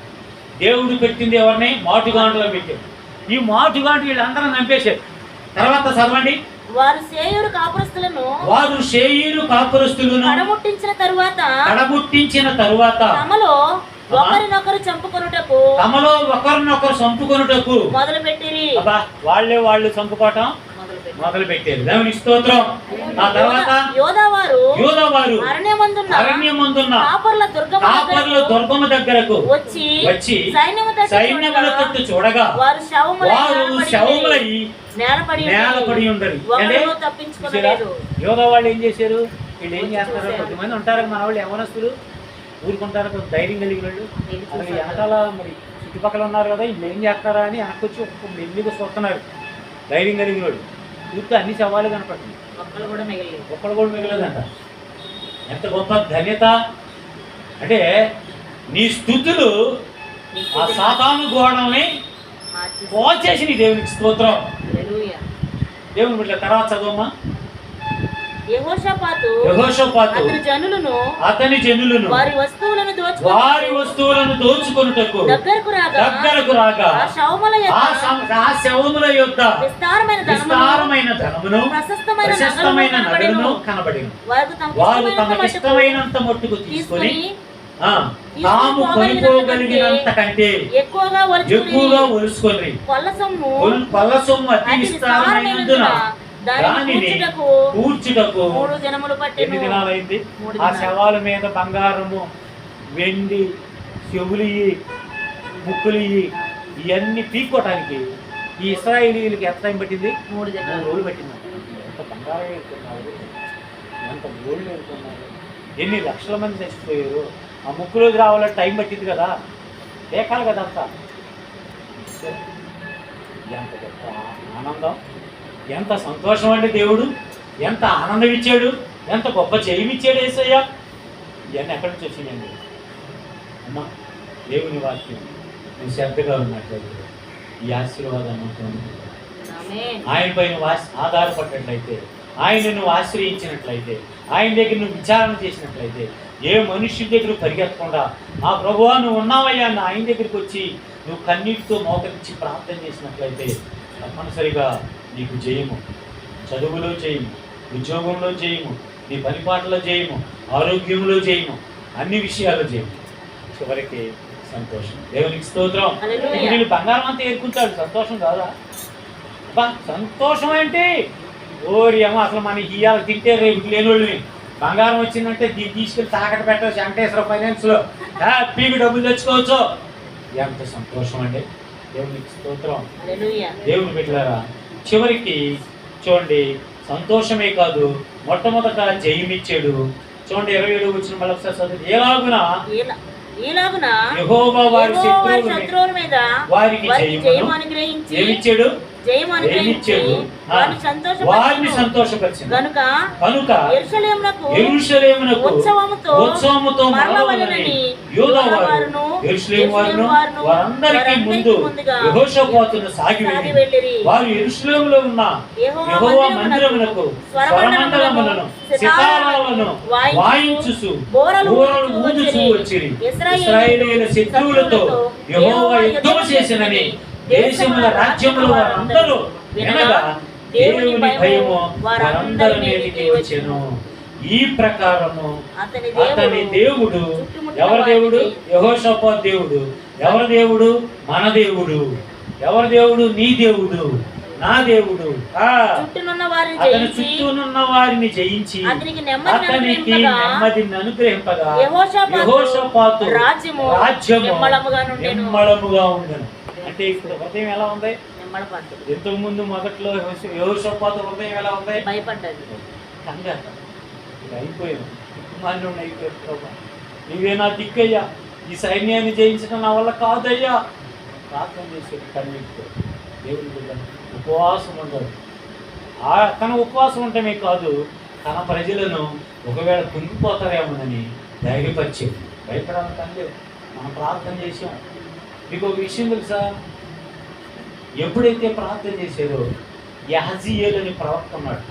దేవుడు పెట్టింది ఎవరిని? మాటుగాండ్లో పెట్టాడు. ఈ మాటుగాండ్లు వీళ్ళందరూ చంపేశారు. తర్వాత చదవండి. వారు షేయరు కాపురస్తులను కడముట్టించిన తరువాత తమలో ఒకరినొకరు చంపుకొనుటకు మొదలుపెట్టిరి. వాళ్ళు చంపుకోవటం మొదలు పెట్టారు. దేవునికి స్తోత్రం. ఆ తర్వాత యోధావారు అరణ్యమందున్న కాపర్ల దుర్గము దగ్గరకు వచ్చి సైన్యముల తట్టు చూడగా వారు శవములై నేలపడి ఉండరు. యోధా వాళ్ళు ఏం చేశారు? వీళ్ళు ఏం చేస్తారు? కొద్దిమంది ఉంటారు మన వాళ్ళు, యవనస్తులు ఊరుకుంటారు, కొంత ధైర్యం కలిగిన వాళ్ళు. అలాగే వెనకాల మరి చుట్టుపక్కల ఉన్నారు కదా, వీళ్ళు ఏం చేస్తారా అని వెనకొచ్చి ఎన్నిక చూస్తున్నారు. ధైర్యం కలిగిన వాళ్ళు చూస్తే అన్ని శవాలు కనపడుతుంది, ఒక్కళ్ళు కూడా మిగలేదంట. ఎంత గొప్ప ధన్యత అంటే, నీ స్తుతులు ఆ సాతాను గోడల్ని పోల్చేసి నీ దేవునికి స్తోత్రం. దేవుని బిడ్డ తర్వాత చదవమ్మా. యెహోషాపాతు అతని జనులను వారి వస్తువులను దోచుకొనుటకు దగ్గరకు రాగా ఆ శవముల యొద్ద విస్తారమైన ధనమును ప్రశస్తమైన నగరును కనబడిన. వారు తమకిష్టమైనంత మట్టుకు తీసుకొని తాము కొనుక్కోగలిగినంత కంటే ఎక్కువగా ఒలుసుకొని కొల్ల సొమ్ము అతి విస్తారమైనందున దానిని కూర్చుటకు 8 దినాలైంది. ఆ శవాల మీద బంగారము, వెండి, చెవులు, ముక్కులు ఇవన్నీ పీక్కోవటానికి ఈ ఇశ్రాయేలీయులకి ఎంత టైం పట్టింది? 3 రోజులు పట్టింది. ఎంత బంగారం ఎదుర్కొన్నారు, ఎంత గోల్డ్ ఎదుర్కొన్నారు, ఎన్ని లక్షల మంది చచ్చిపోయారు. ఆ ముక్కులోకి రావాలంటే టైం పట్టింది కదా, లేకాలి కదా అంతా. ఎంత గొప్ప ఆనందం, ఎంత సంతోషం అండి. దేవుడు ఎంత ఆనందం ఇచ్చాడు, ఎంత గొప్ప జయం ఇచ్చాడు యేసయ్య. ఇవన్నీ ఎక్కడి నుంచి వచ్చినాయండి? అమ్మా, దేవుని వాక్యం నువ్వు శ్రద్ధగా ఉన్నట్లయితే ఈ ఆశీర్వాదం ఉంటుంది. ఆయన పైన ఆధారపడినట్లయితే, ఆయన నువ్వు ఆశ్రయించినట్లయితే, ఆయన దగ్గర నువ్వు విచారణ చేసినట్లయితే, ఏ మనుష్యుడి దగ్గర పరిగెత్తకుండా మా ప్రభువా నువ్వు ఉన్నావయ్యా అని ఆయన దగ్గరికి వచ్చి నువ్వు కన్నీటితో మోకరించి ప్రార్థన చేసినట్లయితే తప్పనిసరిగా నీకు జయము. చదువులో జయము, ఉద్యోగంలో జయము, నీ పనిపాటలో జయము, ఆరోగ్యంలో జయము, అన్ని విషయాల్లో జయము, చివరికి సంతోషం. దేవునికి స్తోత్రం. వీళ్ళు బంగారం అంతా ఏర్కుంటాడు, సంతోషం కాదా? బా సంతోషం ఏంటి? ఓరి అమ్మ, అసలు మన ఇయ్యాల తింటే రేపు లేనోళ్ళని బంగారం వచ్చిందంటే దీన్ని తీసుకెళ్ళి తాకట్టు పెట్టవచ్చు. వెంకటేశ్వర ఫైనాన్స్లో హ్యాపీగా డబ్బులు తెచ్చుకోవచ్చు. ఎంత సంతోషం అండి. దేవునికి స్తోత్రం. దేవుని బిడ్డలారా, చివరికి చూడండి, సంతోషమే కాదు, మొట్టమొదట జయమిచ్చాడు. చూడండి 27 వచ్చిన మళ్ళీ ఒకసారి చదువు. ఈలాగున యెహోవా వారి శత్రువుల మీద వారికి జయము అనుగ్రహించి ఏమిచ్చాడు? వారిని సంతోషపరిచింది కనుక యెరూషలేమునకు ఉత్సవముతో మరలవలెనని యూదావారు యెరూషలేము వారును వారందరికీ ముందు యెహోషాపాతును సాగి వెళ్ళిరి. వారు యెరూషలేములో ఉన్న యెహోవా మందిరమునకు స్వరమండలములను సితారాలను వాయించుచు బూరలు ఊదుచూ వచ్చిరి. ఇశ్రాయేలీయుల శత్రువులతో యెహోవా యుద్ధము చేసినని దేశముల రాజ్యముల వారందరూ వినగా దేవుని భయము వారందరి మీదకి వచ్చెను. ఈ ప్రకారము అతని దేవుడు, ఎవరి దేవుడు? యెహోషాపాతు దేవుడు. ఎవరి దేవుడు? మన దేవుడు. ఎవరి దేవుడు? నీ దేవుడు, నా దేవుడు. అతని చుట్టూనున్న వారిని జయించి అతనికి నెమ్మదిని అనుగ్రహింపగా యెహోషాపాతు రాజ్యము నిమ్మళముగా ఉండెను. అంటే ఇప్పుడు హృదయం ఎలా ఉంది? ఎంతకు ముందు మొదట్లో యెహోషాపాతు హృదయం ఎలా ఉంది? భయపడ్డది. అయిపోయాను, కుమారుని అయిపోయాడు. ప్రభా నీవే నా దిక్కయ్యా, ఈ సైన్యాన్ని జయించడం నా వల్ల కాదయ్యా. ప్రార్థన చేసేది కన్నీటితో. దేవుని బిడ్డ ఉపవాసం ఉండదు. తన ఉపవాసం ఉండటమే కాదు, తన ప్రజలను ఒకవేళ కుంగిపోతారేమోనని ధైర్యపరిచేది. భయపడాలంటే మనం ప్రార్థన చేసాం. మీకు ఒక విషయం తెలుసా? ఎప్పుడైతే ప్రార్థన చేశారో యహజీయేలు అని ప్రవక్త ఉన్నాడు.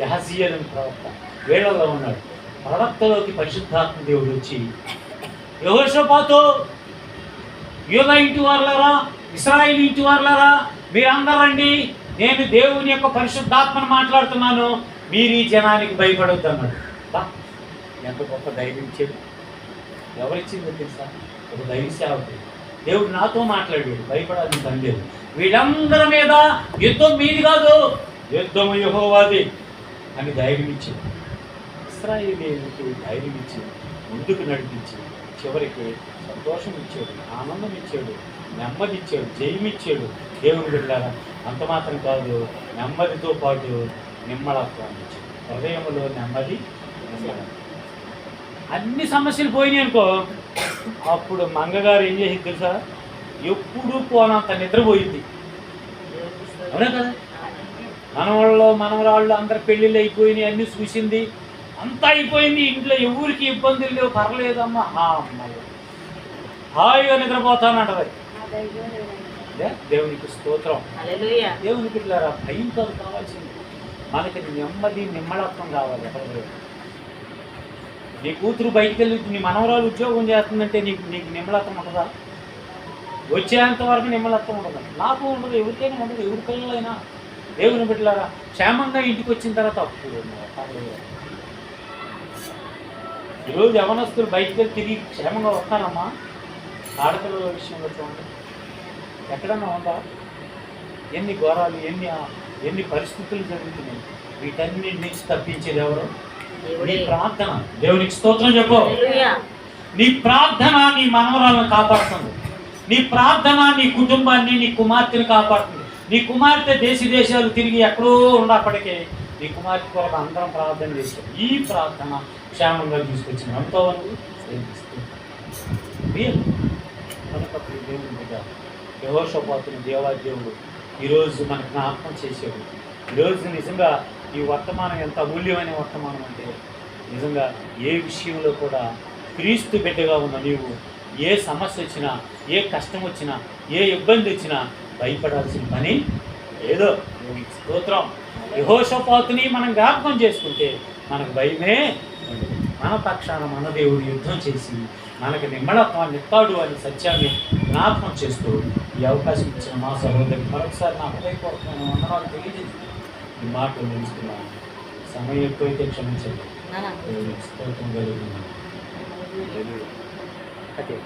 యహజీయేలు అని ప్రవక్త వేళల్లో ఉన్నాడు. ప్రవక్తలోకి పరిశుద్ధాత్మ దేవుడు వచ్చి, యెహోషాపాతు, యూదా ఇంటి వారులారా, ఇశ్రాయేలు ఇంటి వారులారా, మీరందరూ రండి, నేను దేవుని యొక్క పరిశుద్ధాత్మను మాట్లాడుతున్నాను, మీరు ఈ జనానికి భయపడొద్దు అన్నాడు. ఎంత గొప్ప ధైర్యం ఇచ్చాడు. ఎవరిచ్చిందో తెలుసా? ఒక దైవ సేవకుడు. దేవుడు నాతో మాట్లాడాడు, భయపడాలని పని లేదు. వీళ్ళందరి మీద యుద్ధం మీది కాదు, యుద్ధం యెహోవాది అని ధైర్యం ఇచ్చాడు. ఇశ్రాయేలీయులకు ధైర్యం ఇచ్చి ముందుకు నడిపించి చివరికి సంతోషం ఇచ్చాడు, ఆనందం ఇచ్చాడు, నెమ్మది ఇచ్చాడు, జయమిచ్చాడు. దేవుని బిడ్డలారా, అంత మాత్రం కాదు, నెమ్మదితో పాటు నిమ్మళత్వాన్ని ఇచ్చాడు. హృదయంలో నెమ్మది, అన్ని సమస్యలు పోయినాయి అనుకో, అప్పుడు మంగగారు ఏం చేసింది తెలుసా? ఎప్పుడు పోనంత నిద్రపోయింది. అవునా కదా? మనవాళ్ళు మనవరాళ్ళు అందరు పెళ్ళిళ్ళు అయిపోయినాయి, అన్నీ చూసింది, అంతా అయిపోయింది. ఇంట్లో ఎవరికి ఇబ్బందులు లేవు, పర్లేదమ్మా, హాయిగా నిద్రపోతానంటది. దేవునికి స్తోత్రం. దేవునికి ఇట్లా భయం కాదు కావాల్సింది, మనకి నెమ్మది నిమ్మళత్వం కావాలి. నీ కూతురు బయటికి వెళ్ళి నీ మనవరాలు ఉద్యోగం చేస్తుందంటే నీకు నిమ్మలత్వం ఉండదా? వచ్చేంత వరకు నిమ్మలత్వం ఉండదు. నాకు ఉండదు, ఎవరికైనా ఉండదు. ఎవరి పిల్లలైనా దేవుని బిడ్డలారా క్షేమంగా ఇంటికి వచ్చిన తర్వాత అప్పుడు ఈరోజు యవనస్తులు బయటికి వెళ్ళి తిరిగి క్షేమంగా వస్తారమ్మా. ఆడపిల్లల విషయంలో చూడండి, ఎక్కడన్నా ఉందా? ఎన్ని ఘోరాలు, ఎన్ని పరిస్థితులు జరుగుతున్నాయి. వీటన్నిటి నుంచి తప్పించేది ఎవరు? నీ ప్రార్థన. దేవునికి స్తోత్రం చెప్పు. నీ ప్రార్థన నీ మనవరాలను కాపాడుతుంది. నీ ప్రార్థన నీ కుటుంబాన్ని, నీ కుమార్తెను కాపాడుతుంది. నీ కుమార్తె దేశాలు తిరిగి ఎక్కడో ఉన్నప్పటికీ నీ కుమార్తె కొరకు అందరం ప్రార్థన చేస్తాం. ఈ ప్రార్థన క్షేమంగా తీసుకొచ్చిన ఎంతో దేవుని బిడ్డ యెహోషాపాతుని దేవాదేవుడు ఈరోజు మనకు జ్ఞాపకం చేసేవాడు. ఈరోజు నిజంగా ఈ వర్తమానం ఎంత అమూల్యమైన వర్తమానం అంటే, నిజంగా ఏ విషయంలో కూడా క్రీస్తు బిడ్డగా ఉన్న నీవు ఏ సమస్య వచ్చినా, ఏ కష్టం వచ్చినా, ఏ ఇబ్బంది వచ్చినా భయపడాల్సిన పని ఏదో స్తోత్రం. యెహోషాపాతుని మనం జ్ఞాపకం చేసుకుంటే మనకు భయమే ఉండదు. మన పక్షాన మన దేవుడు యుద్ధం చేసి మనకు నిమ్మళత్వాన్ని ఇస్తాడు అనే సత్యాన్ని జ్ఞాపకం చేస్తూ ఈ అవకాశం ఇచ్చిన మా సహోదరికి మరొకసారి నా హృదయపూర్వకమైన వందనాలు తెలియజేసి ఈ మాటలు నిలుస్తున్నాను. సమయం ఎక్కువైతే క్షమించండి. దేవునికి స్తోత్రం కలుగుతుంది. అదే